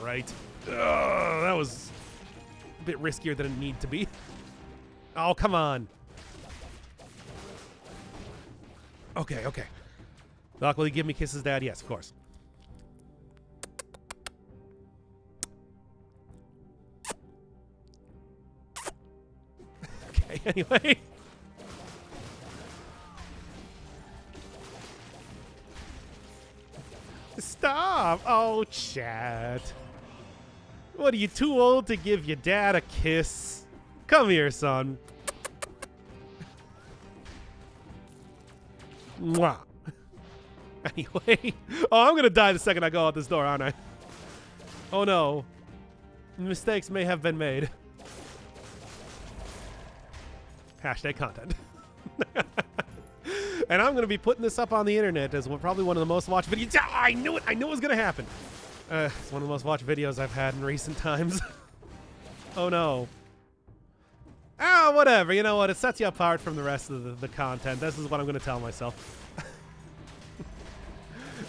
Right. That was a bit riskier than it needed to be. Oh, come on. Okay, okay. Doc, will you give me kisses, Dad? Yes, of course. Okay, anyway. Stop! Oh, Chad. What, are you too old to give your dad a kiss? Come here, son. Mwah. Anyway. Oh, I'm gonna die the second I go out this door, aren't I? Oh no. Mistakes may have been made. Hashtag content. And I'm going to be putting this up on the internet as probably one of the most watched videos. I knew it. I knew it was going to happen. It's one of the most watched videos I've had in recent times. Oh, no. Ah, whatever. You know what? It sets you apart from the rest of the content. This is what I'm going to tell myself.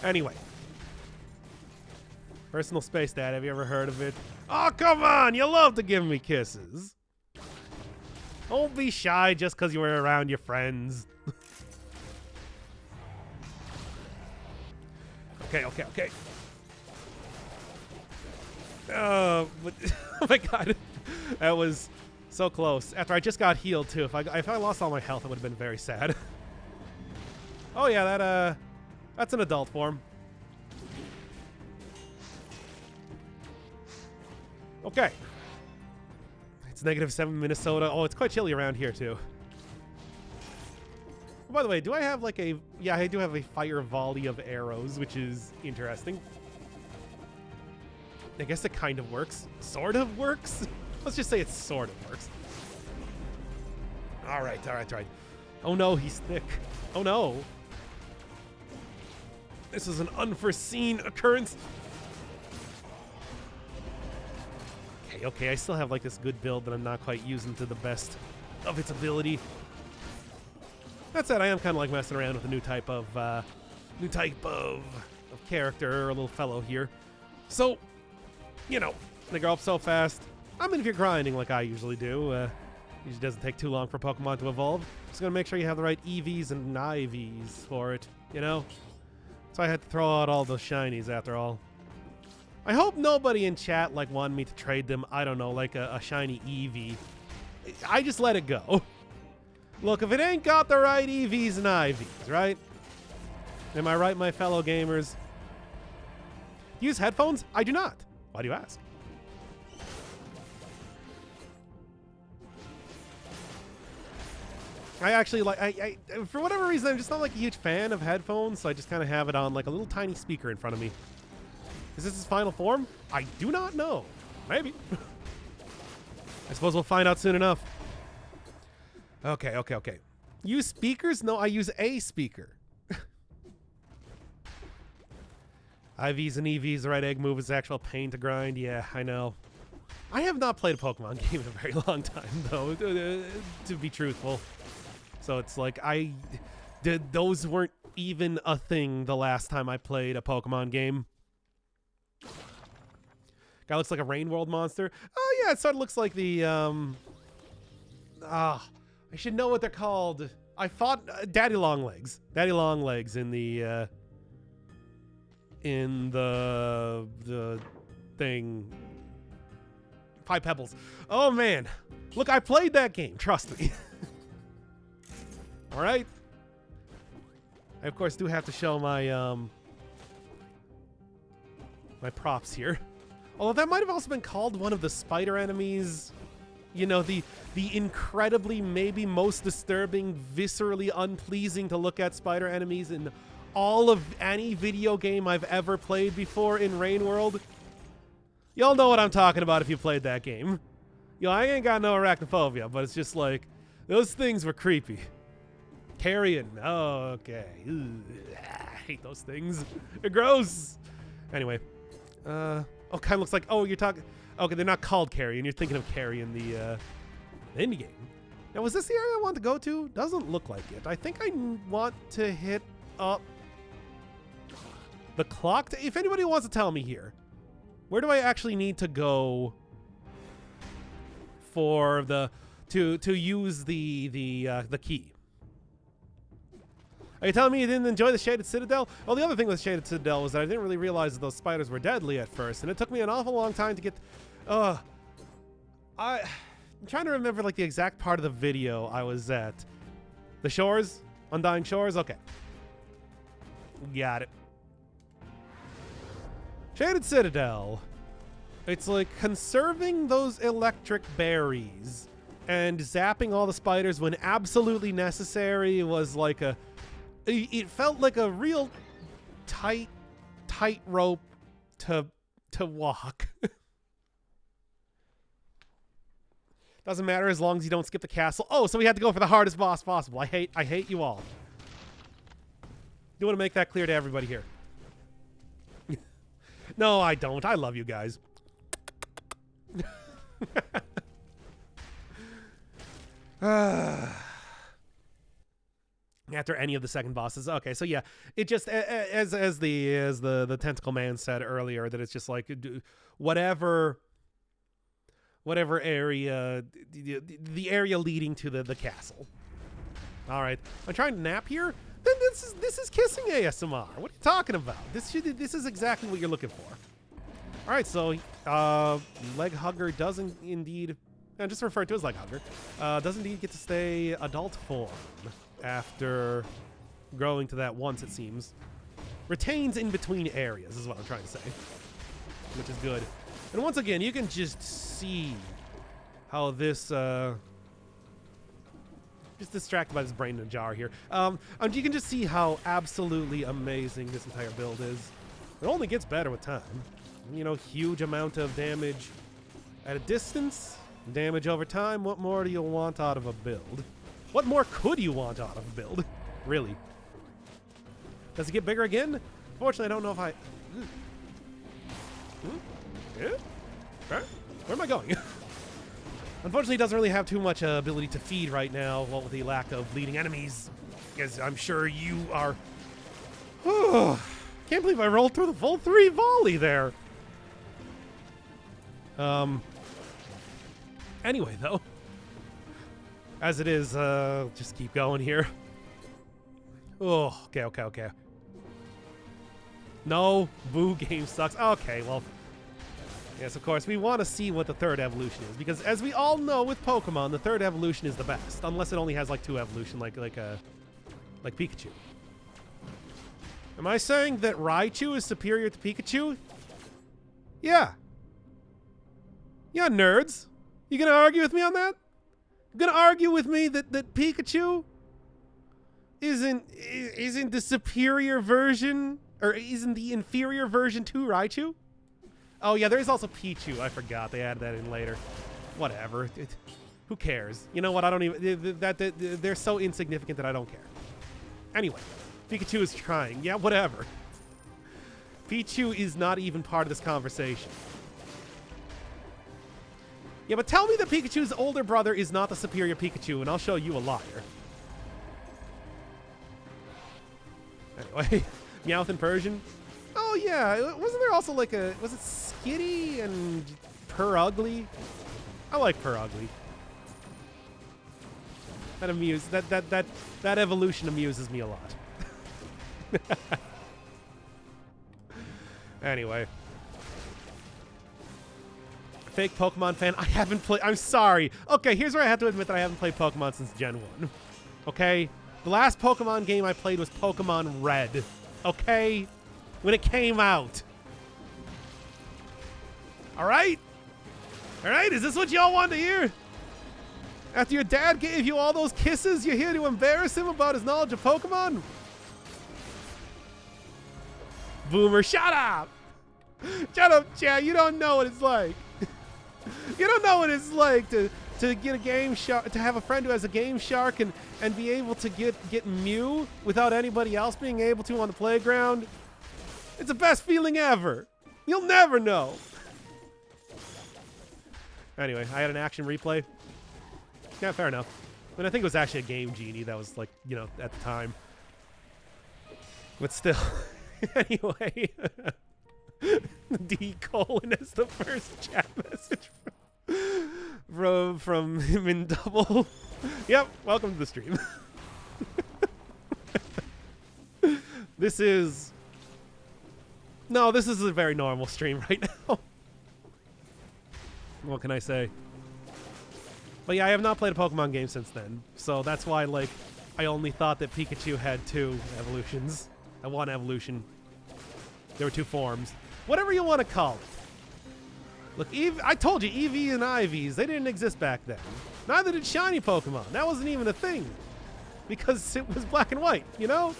Anyway. Personal space, Dad. Have you ever heard of it? Oh, come on. You love to give me kisses. Don't be shy just because you were around your friends. Okay, okay, okay. Oh my god. That was so close. After I just got healed, too. If I lost all my health, it would have been very sad. Oh, yeah, that's an adult form. Okay. It's -7 Minnesota. Oh, it's quite chilly around here, too. By the way, do I have like a... Yeah, I do have a fire volley of arrows, which is interesting. I guess it kind of works. Sort of works? Let's just say it sort of works. All right, all right, all right. Oh no, he's thick. Oh no. This is an unforeseen occurrence. Okay, okay, I still have like this good build that I'm not quite using to the best of its ability. That said, I am kind of like messing around with a new type of character, or a little fellow here. So, you know, they grow up so fast. I mean, if you're grinding like I usually do, usually doesn't take too long for Pokemon to evolve. Just gonna make sure you have the right EVs and IVs for it, you know? So I had to throw out all those shinies after all. I hope nobody in chat like wanted me to trade them, I don't know, like a shiny EV. I just let it go. Look, if it ain't got the right EVs and IVs, right? Am I right, my fellow gamers? Use headphones? I do not. Why do you ask? I actually like, I for whatever reason, I'm just not like a huge fan of headphones, so I just kind of have it on like a little tiny speaker in front of me. Is this his final form? I do not know. Maybe. I suppose we'll find out soon enough. Okay, okay, okay. Use speakers? No, I use a speaker. IVs and EVs, the right egg move is actual pain to grind. Yeah, I know. I have not played a Pokemon game in a very long time, though, to be truthful. So it's like those weren't even a thing the last time I played a Pokemon game. Guy looks like a Rain World monster. Oh, yeah, it sort of looks like the, I should know what they're called. I fought Daddy Longlegs. Daddy Longlegs in the thing. Five Pebbles. Oh, man. Look, I played that game. Trust me. All right. I, of course, do have to show my, my props here. Although that might have also been called one of the spider enemies. You know, the incredibly, maybe most disturbing, viscerally unpleasing to look at spider enemies in all of any video game I've ever played before in Rain World. Y'all know what I'm talking about if you played that game. Yo, I ain't got no arachnophobia, but it's just like, those things were creepy. Carrion. Oh, okay. Ugh, I hate those things. They're gross. Anyway. Oh, kind of looks like, oh, you're talking... Okay, they're not called Carrion. You're thinking of Carrion, the indie game. Now, was this the area I want to go to? Doesn't look like it. I think I want to hit up the clock. If anybody wants to tell me here, where do I actually need to go for the to use the key? Are you telling me you didn't enjoy the Shaded Citadel? Well, the other thing with Shaded Citadel was that I didn't really realize that those spiders were deadly at first, and it took me an awful long time to get. I'm trying to remember like the exact part of the video I was at. The shores, Undying Shores. Okay, got it. Shaded Citadel. It's like conserving those electric berries and zapping all the spiders when absolutely necessary was like a. It felt like a real tight rope to walk. Doesn't matter as long as you don't skip the castle. Oh, so we had to go for the hardest boss possible. I hate you all. You want to make that clear to everybody here. No, I don't. I love you guys. After any of the second bosses. Okay, so yeah, it just as the tentacle man said earlier, that it's just like whatever area, the area leading to the castle. All right, I'm trying to nap here. Then this is kissing ASMR. What are you talking about? This is exactly what you're looking for. All right, so leg hugger doesn't indeed, and just referred to as leg hugger, does indeed get to stay adult form after growing to that once, it seems. Retains in between areas is what I'm trying to say, which is good. And once again, you can just see how this just distracted by this brain in a jar here. You can just see how absolutely amazing this entire build is. It only gets better with time. You know, huge amount of damage at a distance, damage over time. What more do you want out of a build? What more could you want out of a build? Really? Does it get bigger again? Fortunately, I don't know if I... Yeah? Okay. Where am I going? Unfortunately, it doesn't really have too much ability to feed right now, well, with the lack of leading enemies, as I'm sure you are... Can't believe I rolled through the full 3 volley there. Anyway, though, as it is, just keep going here. Oh, okay. No, Boo game sucks. Okay, well, yes, of course, we want to see what the third evolution is, because as we all know with Pokemon, the third evolution is the best, unless it only has like 2 evolution, like Pikachu. Am I saying that Raichu is superior to Pikachu? Yeah. Yeah, nerds. You gonna argue with me on that? You gonna argue with me that Pikachu isn't the superior version, or isn't the inferior version to Raichu? Oh yeah, there's also Pichu. I forgot they added that in later. Whatever. Who cares? You know what? I don't even. They're so insignificant that I don't care. Anyway, Pikachu is trying. Yeah, whatever. Pichu is not even part of this conversation. Yeah, but tell me that Pikachu's older brother is not the superior Pikachu, and I'll show you a liar. Anyway, Meowth in Persian. Oh yeah, wasn't there also like a... Was it Skitty and Purugly? I like Purugly. That evolution amuses me a lot. Anyway. Fake Pokemon fan. I haven't played... I'm sorry. Okay, here's where I have to admit that I haven't played Pokemon since Gen 1. Okay? The last Pokemon game I played was Pokemon Red. Okay? When it came out. Alright? Alright, is this what y'all want to hear? After your dad gave you all those kisses, you're here to embarrass him about his knowledge of Pokemon? Boomer, shut up! Shut up, Chad. You don't know what it's like. You don't know what it's like to get a Game Shark, to have a friend who has a Game Shark and be able to get Mew without anybody else being able to on the playground. It's the best feeling ever. You'll never know. Anyway, I had an action replay. Yeah, fair enough. But I think it was actually a Game Genie that was like, you know, at the time. But still, anyway, D colon is the first chat message from him in double. Yep, welcome to the stream. This is a very normal stream right now. What can I say? But yeah, I have not played a Pokemon game since then, so that's why, like, I only thought that Pikachu had 2 evolutions. One evolution. There were 2 forms. Whatever you want to call it. Look, I told you, EV and IVs, they didn't exist back then. Neither did shiny Pokemon. That wasn't even a thing. Because it was black and white, you know?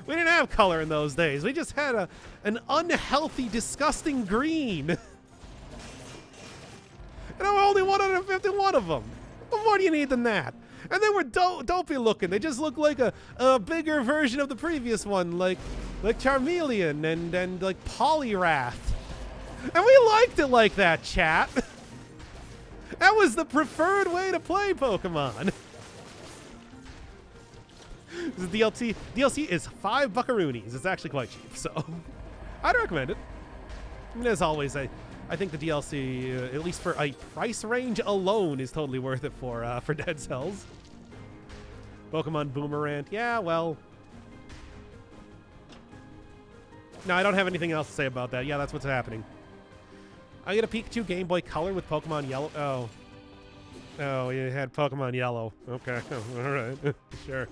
We didn't have color in those days. We just had an unhealthy, disgusting green. And I'm only 151 of them. What more do you need than that? And they were dopey looking. They just looked like a bigger version of the previous one, like Charmeleon and like Poliwrath. And we liked it like that, chat. That was the preferred way to play Pokemon. The DLC is 5 buckaroonies. It's actually quite cheap, so I'd recommend it. And as always, I think the DLC, at least for a price range alone, is totally worth it for Dead Cells. Pokemon Boomerang. Yeah, well. No, I don't have anything else to say about that. Yeah, that's what's happening. I get a Pikachu Game Boy Color with Pokemon Yellow. Oh. Oh, you had Pokemon Yellow. Okay. Oh, all right. Sure.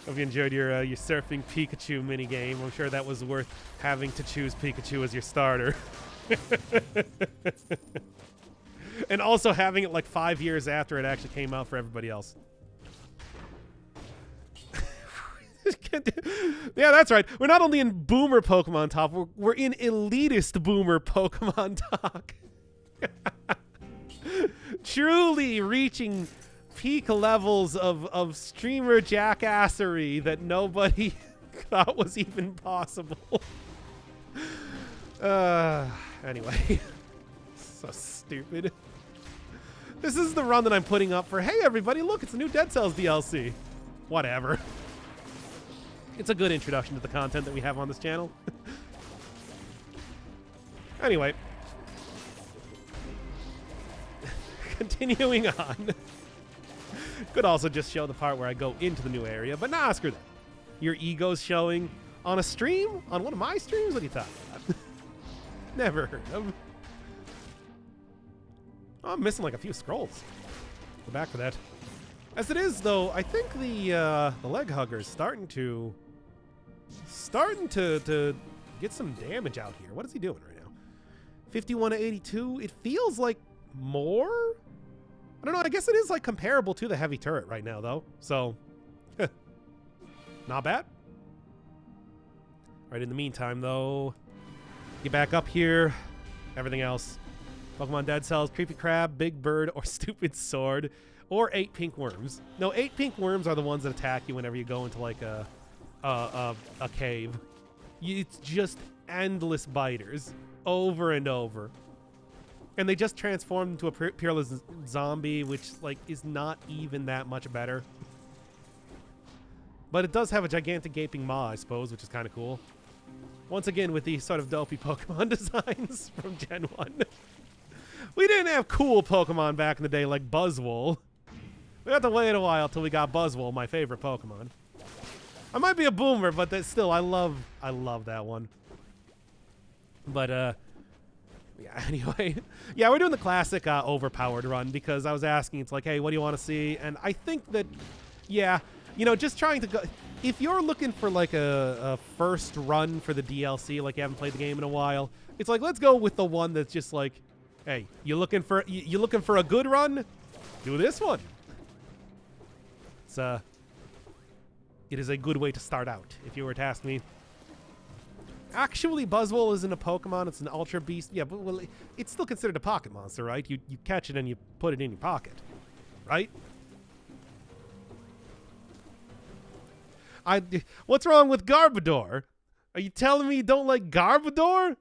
Hope you enjoyed your surfing Pikachu minigame. I'm sure that was worth having to choose Pikachu as your starter. And also having it like 5 years after it actually came out for everybody else. Yeah, that's right. We're not only in boomer Pokemon talk, we're in elitist boomer Pokemon talk. Truly reaching peak levels of streamer jackassery that nobody thought was even possible. Anyway. So stupid. This is the run that I'm putting up for, hey everybody, look, it's a new Dead Cells DLC. Whatever. It's a good introduction to the content that we have on this channel. Anyway. Continuing on. Could also just show the part where I go into the new area, but nah, screw that. Your ego's showing on a stream? On one of my streams? What are you talking about? Never heard of. Oh, I'm missing like a few scrolls. Go back for that. As it is, though, I think the leg hugger is starting to get some damage out here. What is he doing right now? 51 to 82. It feels like more. I don't know. I guess it is like comparable to the heavy turret right now, though. So, not bad. Right. In the meantime, though, get back up here. Everything else. Pokemon Dead Cells, Creepy Crab, Big Bird, or Stupid Sword, or 8 pink worms. No, 8 pink worms are the ones that attack you whenever you go into like a cave. It's just endless biters over and over. And they just transform into a peerless zombie, which like is not even that much better. But it does have a gigantic gaping maw, I suppose, which is kind of cool. Once again, with these sort of dopey Pokemon designs from Gen 1. We didn't have cool Pokemon back in the day like Buzzwole. We had to wait a while till we got Buzzwole, my favorite Pokemon. I might be a boomer, but still, I love that one. But, yeah, anyway. Yeah, we're doing the classic overpowered run because I was asking, it's like, hey, what do you want to see? And I think that, yeah, you know, just trying to go... If you're looking for, like, a first run for the DLC, like you haven't played the game in a while, it's like, let's go with the one that's just like, hey, you looking for a good run? Do this one. It is a good way to start out, if you were to ask me. Actually, Buzzwole isn't a Pokemon. It's an Ultra Beast. Yeah, but well, it's still considered a pocket monster, right? You catch it and you put it in your pocket, right? What's wrong with Garbodor? Are you telling me you don't like Garbodor?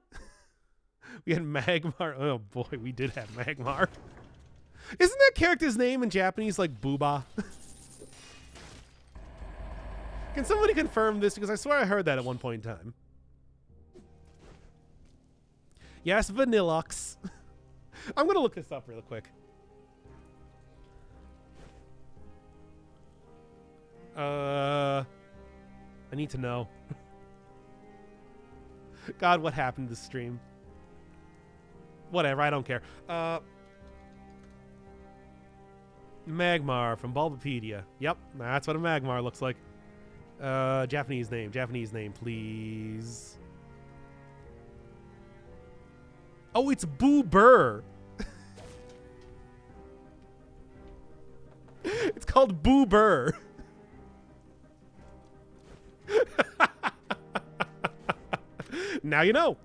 We had Magmar. Oh, boy, we did have Magmar. Isn't that character's name in Japanese like Booba? Can somebody confirm this? Because I swear I heard that at one point in time. Yes, Vanillux. I'm going to look this up real quick. I need to know. God, what happened to the stream? Whatever, I don't care. Magmar from Bulbapedia. Yep, that's what a Magmar looks like. Japanese name, please. Oh, it's Boo-Burr. It's called Boo-Burr. Now you know.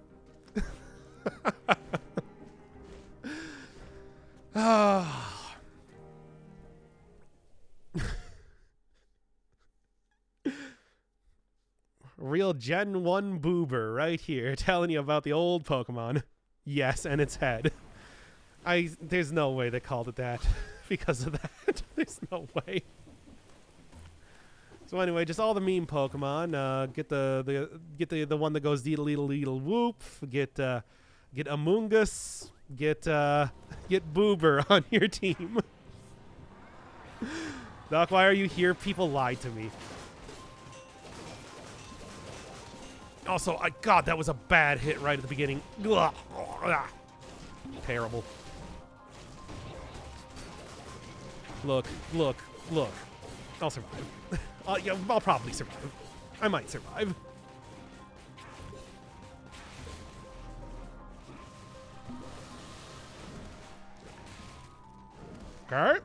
Real Gen 1 Boober right here telling you about the old Pokemon. Yes, and its head. There's no way they called it that because of that. There's no way. So anyway, just all the meme Pokemon. Get the one that goes deedle whoop. Get Amoongus. Get Boober on your team. Doc, why are you here? People lied to me. Also, God, that was a bad hit right at the beginning. Ugh. Terrible. Look. I'll survive. Yeah, I'll probably survive. I might survive. Okay.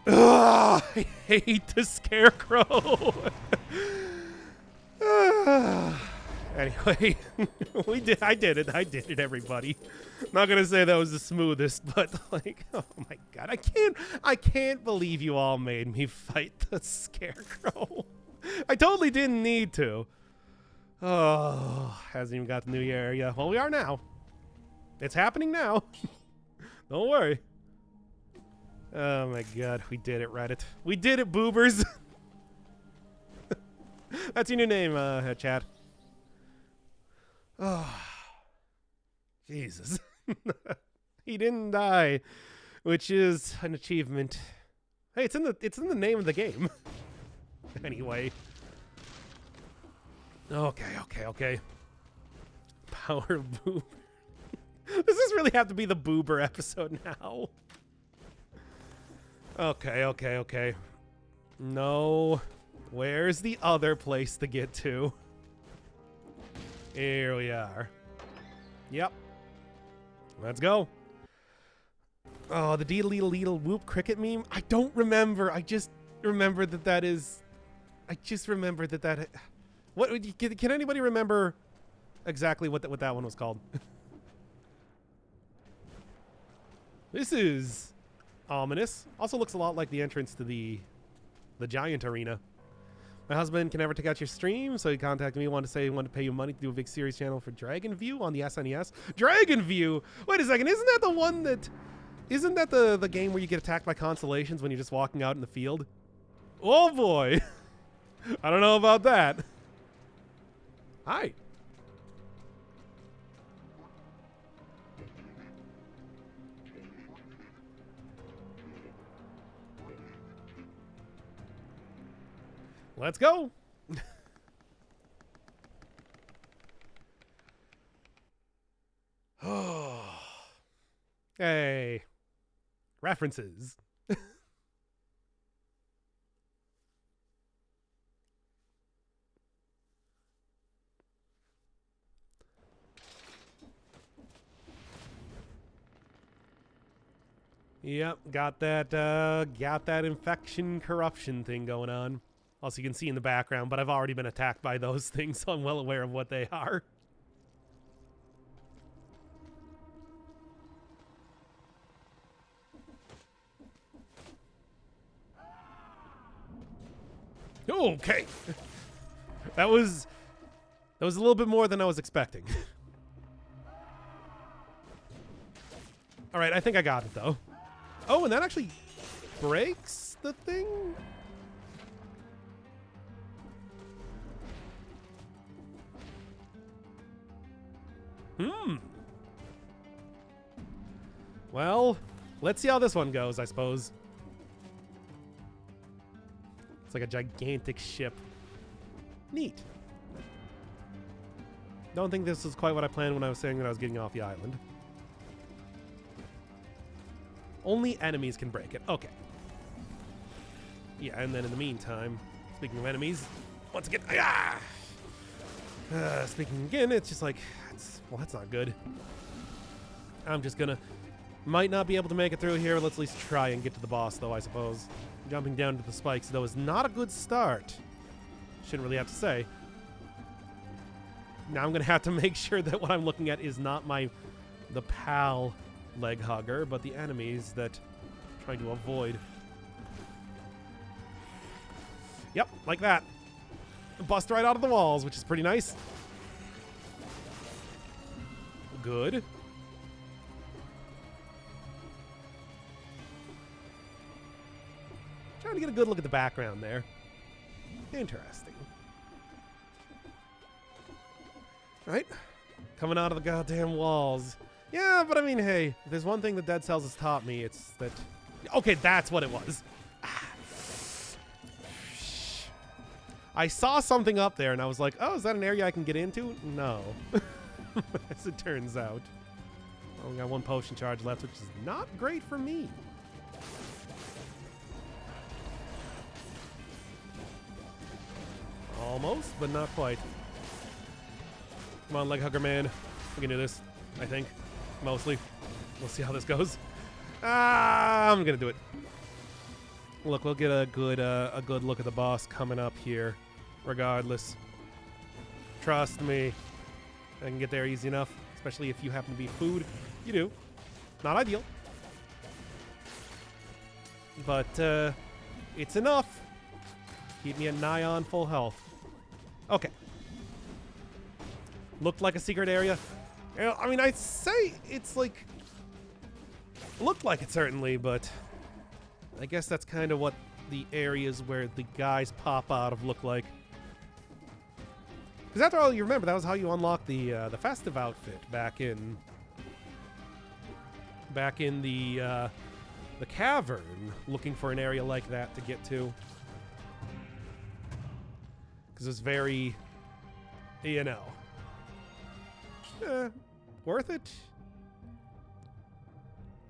Ugh, I hate the Scarecrow. Anyway, I did it, everybody. Not gonna say that was the smoothest, but like, oh my God, I can't believe you all made me fight the Scarecrow. I totally didn't need to. Oh, hasn't even got the new area. Well, we are now. It's happening now. Don't worry. Oh my God, we did it, Reddit. We did it, boobers. That's your new name, chat. Oh, Jesus. He didn't die, which is an achievement. Hey, it's in the name of the game. Anyway. Okay. Power Boober. Does this really have to be the Boober episode now? Okay. No. Where's the other place to get to? Here we are. Yep. Let's go. Oh, the deedle whoop cricket meme? I don't remember. I just remembered that is... What can anybody remember exactly what that one was called? This is ominous. Also looks a lot like the entrance to the giant arena. My husband can never take out your stream, so he contacted me. Wanted to say he wanted to pay you money to do a big series channel for Dragon View on the SNES. Dragon View? Wait a second. Isn't that the one that... Isn't that the game where you get attacked by constellations when you're just walking out in the field? Oh, boy. I don't know about that. Hi. Let's go. Oh. Hey. References. Yep, got that infection corruption thing going on. Also, you can see in the background, but I've already been attacked by those things, so I'm well aware of what they are. Okay. That was a little bit more than I was expecting. All right, I think I got it though. Oh, and that actually breaks the thing? Well, let's see how this one goes, I suppose. It's like a gigantic ship. Neat. Don't think this is quite what I planned when I was saying that I was getting off the island. Only enemies can break it. Okay. Yeah, and then in the meantime, speaking of enemies, once again, speaking again, it's just like, well, that's not good. I'm just gonna, might not be able to make it through here. Let's at least try and get to the boss, though, I suppose. Jumping down to the spikes, though, is not a good start. Shouldn't really have to say. Now I'm gonna have to make sure that what I'm looking at is not the pal leg hugger, but the enemies that I'm trying to avoid. Yep, like that. Bust right out of the walls, which is pretty nice. Good. Trying to get a good look at the background there. Interesting. Right? Coming out of the goddamn walls. Yeah, but I mean, hey, if there's one thing that Dead Cells has taught me, it's that... Okay, that's what it was. I saw something up there, and I was like, oh, is that an area I can get into? No. As it turns out. I only got one potion charge left, which is not great for me. Almost, but not quite. Come on, leg hugger man. We can do this, I think. Mostly. We'll see how this goes. I'm gonna do it. Look, we'll get a good look at the boss coming up here, regardless. Trust me. I can get there easy enough, especially if you happen to be food. You do. Not ideal. But, it's enough. Keep me at nigh on full health. Okay. Looked like a secret area. I mean, I'd say it's like... Looked like it, certainly, but... I guess that's kind of what the areas where the guys pop out of look like. Because after all, you remember, that was how you unlocked the festive outfit back in the cavern, looking for an area like that to get to. Because it's very, you know, worth it?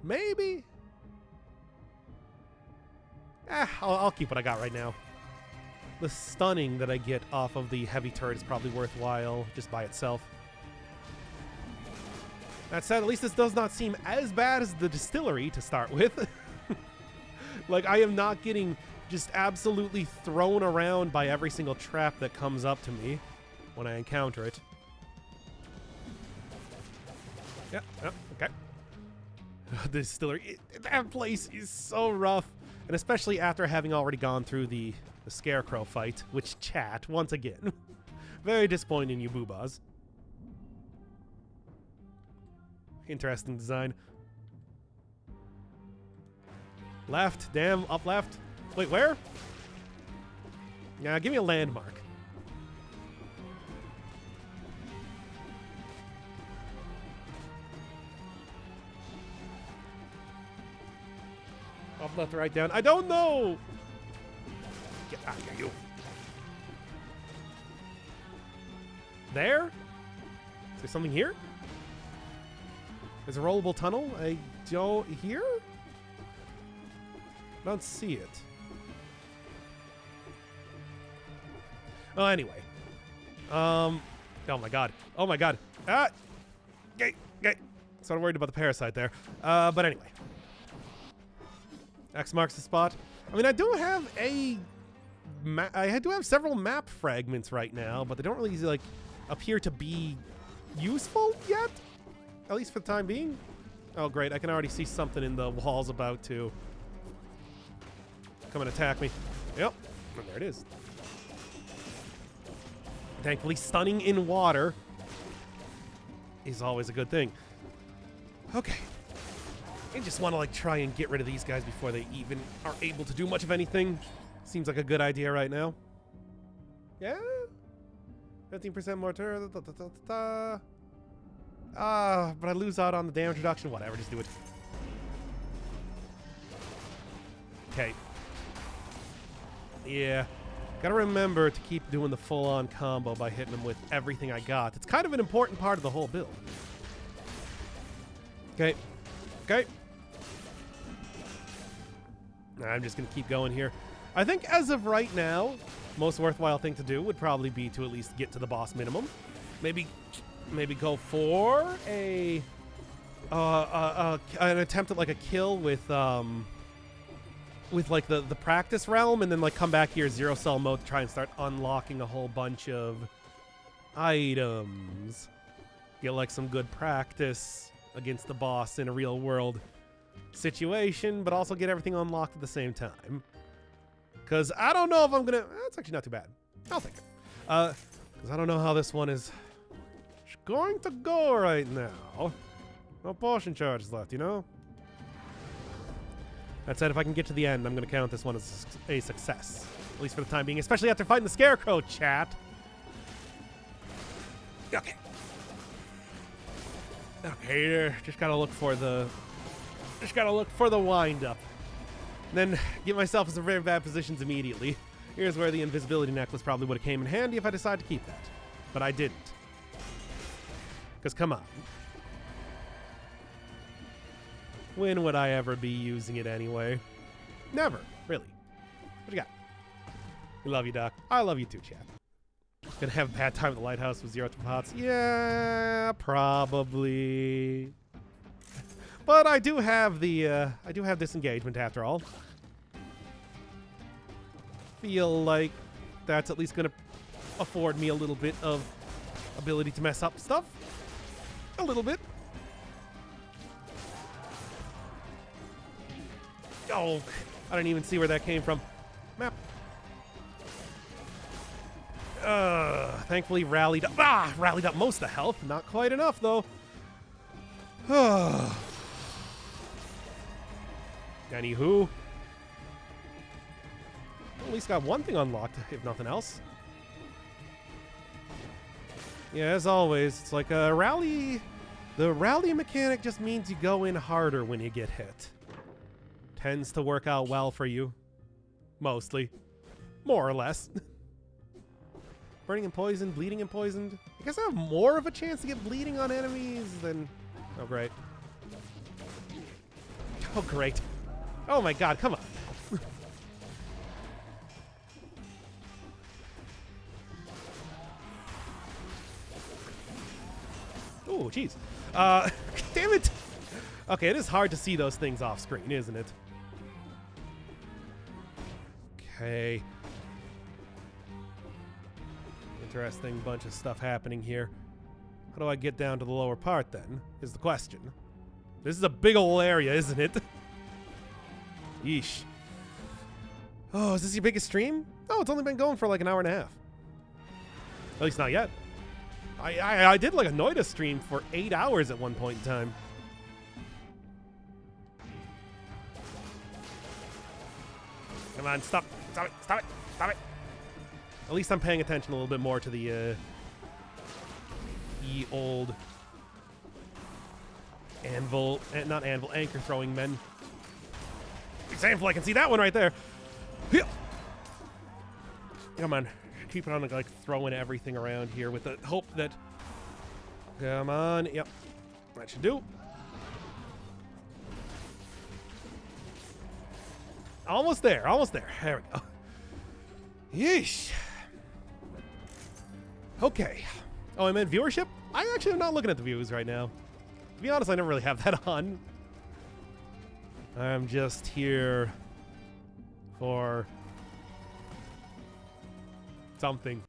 Maybe? I'll keep what I got right now. The stunning that I get off of the heavy turret is probably worthwhile just by itself. That said, at least this does not seem as bad as the distillery to start with. Like, I am not getting just absolutely thrown around by every single trap that comes up to me when I encounter it. Yeah, okay. The distillery, that place is so rough. And especially after having already gone through the scarecrow fight, which, chat, once again, very disappointing, you boobas. Interesting design. Left, damn, up left. Wait, where? Yeah, give me a landmark. Up, left, right, down. I don't know! Get out of here, you. There? Is there something here? There's a rollable tunnel? I don't... Here? I don't see it. Oh, anyway. Oh my god. Oh my god. Ah! Okay. Sort of worried about the parasite there. But anyway. X marks the spot. I mean, I do have I do have several map fragments right now, but they don't really, like, appear to be useful yet. At least for the time being. Oh, great. I can already see something in the walls about to come and attack me. Yep. And there it is. Thankfully, stunning in water is always a good thing. Okay. I just want to like try and get rid of these guys before they even are able to do much of anything. Seems like a good idea right now. Yeah? 15% more turn. But I lose out on the damage reduction. Whatever, just do it. Okay. Yeah. Gotta remember to keep doing the full-on combo by hitting them with everything I got. It's kind of an important part of the whole build. Okay. Okay. I'm just gonna keep going here. I think as of right now, most worthwhile thing to do would probably be to at least get to the boss minimum. Maybe go for an attempt at like a kill with like the practice realm, and then like come back here zero cell mode to try and start unlocking a whole bunch of items. Get like some good practice against the boss in a real world situation, but also get everything unlocked at the same time. Because I don't know if I'm gonna... That's actually not too bad. I'll take it. Because I don't know how this one is going to go right now. No potion charges left, you know? That said, if I can get to the end, I'm going to count this one as a success. At least for the time being, especially after fighting the Scarecrow, chat. Okay. Okay, just gotta look for the... wind-up. Then get myself in some very bad positions immediately. Here's where the invisibility necklace probably would have came in handy if I decided to keep that. But I didn't. Because come on. When would I ever be using it anyway? Never, really. What you got? We love you, Doc. I love you too, chat. Gonna have a bad time at the lighthouse with 0 pots? Yeah, probably. But I do have the, disengagement after all. Feel like that's at least gonna afford me a little bit of ability to mess up stuff. A little bit. Oh, I didn't even see where that came from. Map. Thankfully rallied up most of the health. Not quite enough though. Anywho. At least got one thing unlocked, if nothing else. Yeah, as always, it's like a rally. The rally mechanic just means you go in harder when you get hit. Tends to work out well for you. Mostly. More or less. Burning and poisoned, bleeding and poisoned. I guess I have more of a chance to get bleeding on enemies than... Oh, great. Oh, great. Oh my god, come on. Oh, jeez. Damn it! Okay, it is hard to see those things off screen, isn't it? Okay. Interesting bunch of stuff happening here. How do I get down to the lower part, then, is the question. This is a big ol' area, isn't it? Yeesh. Oh, is this your biggest stream? Oh, it's only been going for like an hour and a half. At least not yet. I did like a Noida stream for 8 hours at one point in time. Come on, stop. Stop it. Stop it. Stop it. At least I'm paying attention a little bit more to the ye old anvil, not anvil, anchor throwing men. Example, I can see that one right there. Come on, keep it on like throwing everything around here with the hope that. Come on, yep, that should do. Almost there, almost there. There we go. Yeesh. Okay. Oh, I meant viewership? I actually am not looking at the views right now. To be honest, I never really have that on. I'm just here for something.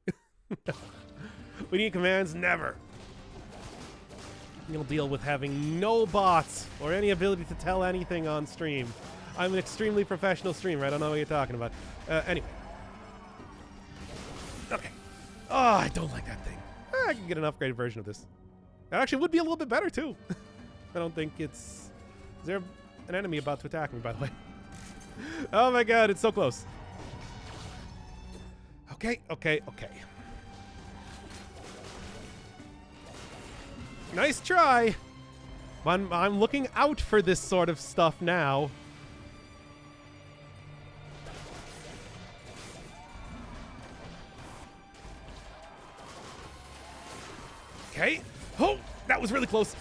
We need commands? Never. You'll deal with having no bots or any ability to tell anything on stream. I'm an extremely professional streamer. I don't know what you're talking about. Anyway. Okay. Oh, I don't like that thing. I can get an upgraded version of this. That actually would be a little bit better, too. I don't think it's... Is there an enemy about to attack me, by the way? Oh, my God. It's so close. Okay, okay, okay. Nice try. I'm looking out for this sort of stuff now. Okay. Oh, that was really close.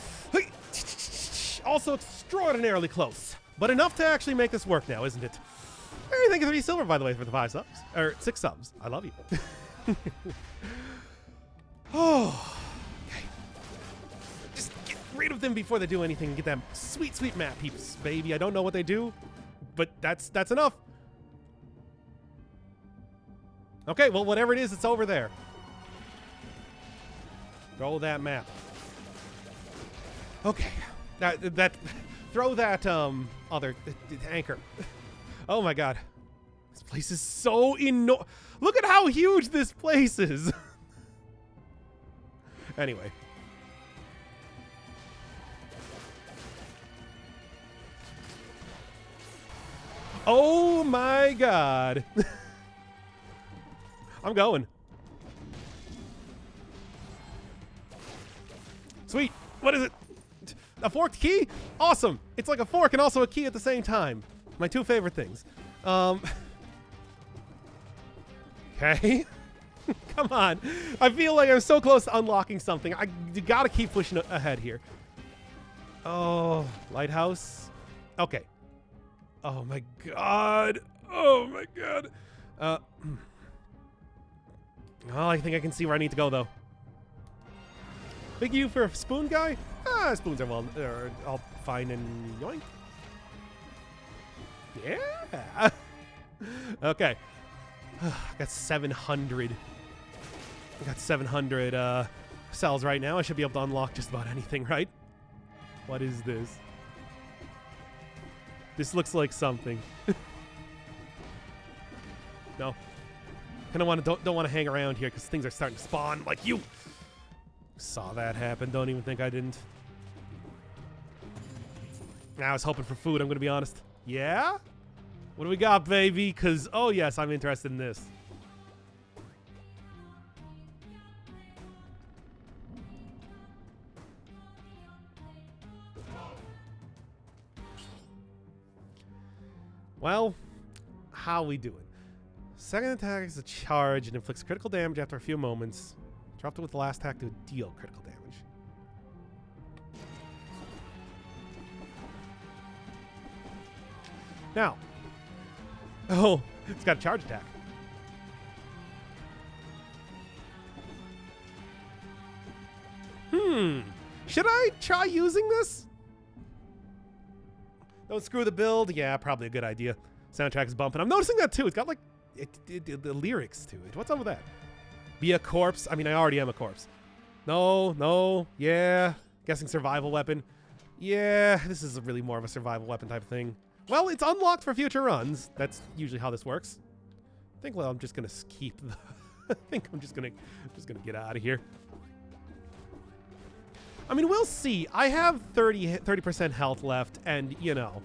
Also extraordinarily close. But enough to actually make this work now, isn't it? Hey, thank you for 3 silver, by the way, for the 5 subs. Or 6 subs. I love you. Oh. Okay. Just get rid of them before they do anything and get that sweet, sweet map peeps, baby. I don't know what they do, but that's enough. Okay, well, whatever it is, it's over there. Throw that map. Okay. Throw that, other anchor. Oh my God. This place is so Look at how huge this place is. Anyway. Oh my God. I'm going. Sweet. What is it? A forked key? Awesome. It's like a fork and also a key at the same time. My 2 favorite things. Okay. Come on. I feel like I'm so close to unlocking something. You gotta keep pushing ahead here. Oh, lighthouse. Okay. Oh my God. Oh my God. Oh, I think I can see where I need to go though. Thank you for a spoon guy. Spoons are all fine and yoink. Yeah. Okay. I got 700. I got 700 cells right now. I should be able to unlock just about anything, right? What is this? This looks like something. No. Kind of don't want to hang around here because things are starting to spawn like you. Saw that happen. Don't even think I didn't. I was hoping for food, I'm going to be honest. Yeah? What do we got, baby? Because, oh yes, I'm interested in this. Well, how we doing? Second attack is a charge and inflicts critical damage after a few moments. Dropped it with the last attack to deal critical damage. Now. Oh, it's got a charge attack. Should I try using this? Don't screw the build. Yeah, probably a good idea. Soundtrack's bumping. I'm noticing that too. It's got like the lyrics to it. What's up with that? Be a corpse. I mean, I already am a corpse. No. Yeah. Guessing survival weapon. Yeah, this is really more of a survival weapon type of thing. Well, it's unlocked for future runs. That's usually how this works. I think, well, I'm just gonna keep the... I think I'm just gonna get out of here. I mean, we'll see. I have 30% health left, and, you know,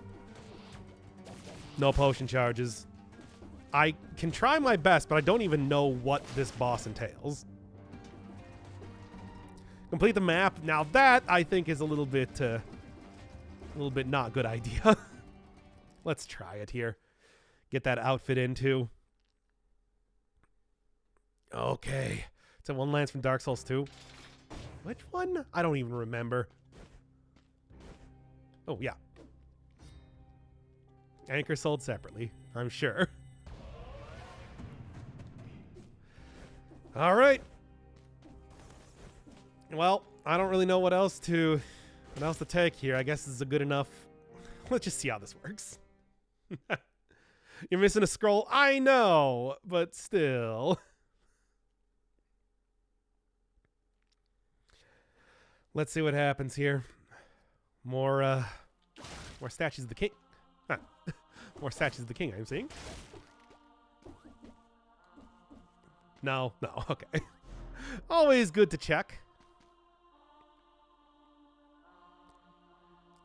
no potion charges. I can try my best, but I don't even know what this boss entails. Complete the map. Now that, I think, is a little bit not good idea. Let's try it here. Get that outfit into. Okay. It's a one lance from Dark Souls 2. Which one? I don't even remember. Oh, yeah. Anchor sold separately, I'm sure. All right. Well, I don't really know what else to take here. I guess this is a good enough. Let's just see how this works. You're missing a scroll. I know, but still. Let's see what happens here. More statues of the king. Huh. More statues of the king, I'm seeing. No, okay. Always good to check.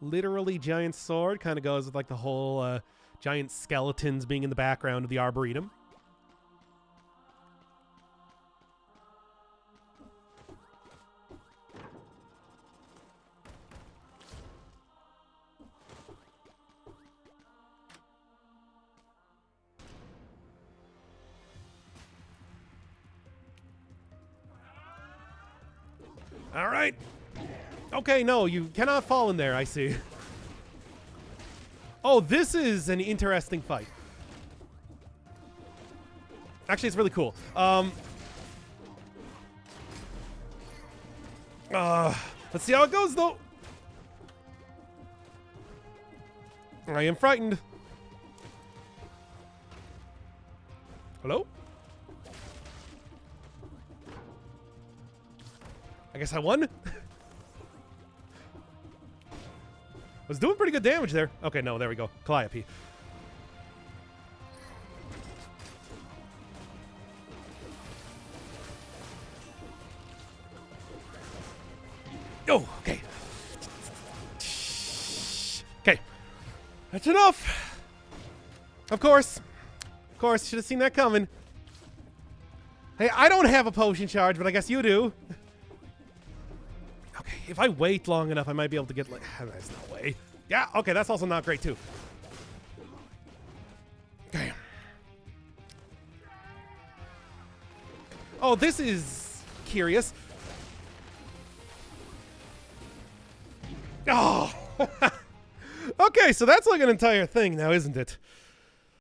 Literally giant sword kind of goes with like the whole giant skeletons being in the background of the Arboretum. All right. Okay, no, you cannot fall in there, I see. Oh, this is an interesting fight. Actually, it's really cool. Let's see how it goes, though. I am frightened. Hello? I guess I won. Was doing pretty good damage there. Okay, no, there we go. Calliope. Oh, okay. Okay. That's enough. Of course. Of course, should have seen that coming. Hey, I don't have a potion charge, but I guess you do. Okay, if I wait long enough, I might be able to get like... There's no way. Yeah, okay, that's also not great, too. Okay. Oh, this is curious. Oh! Okay, so that's like an entire thing now, isn't it?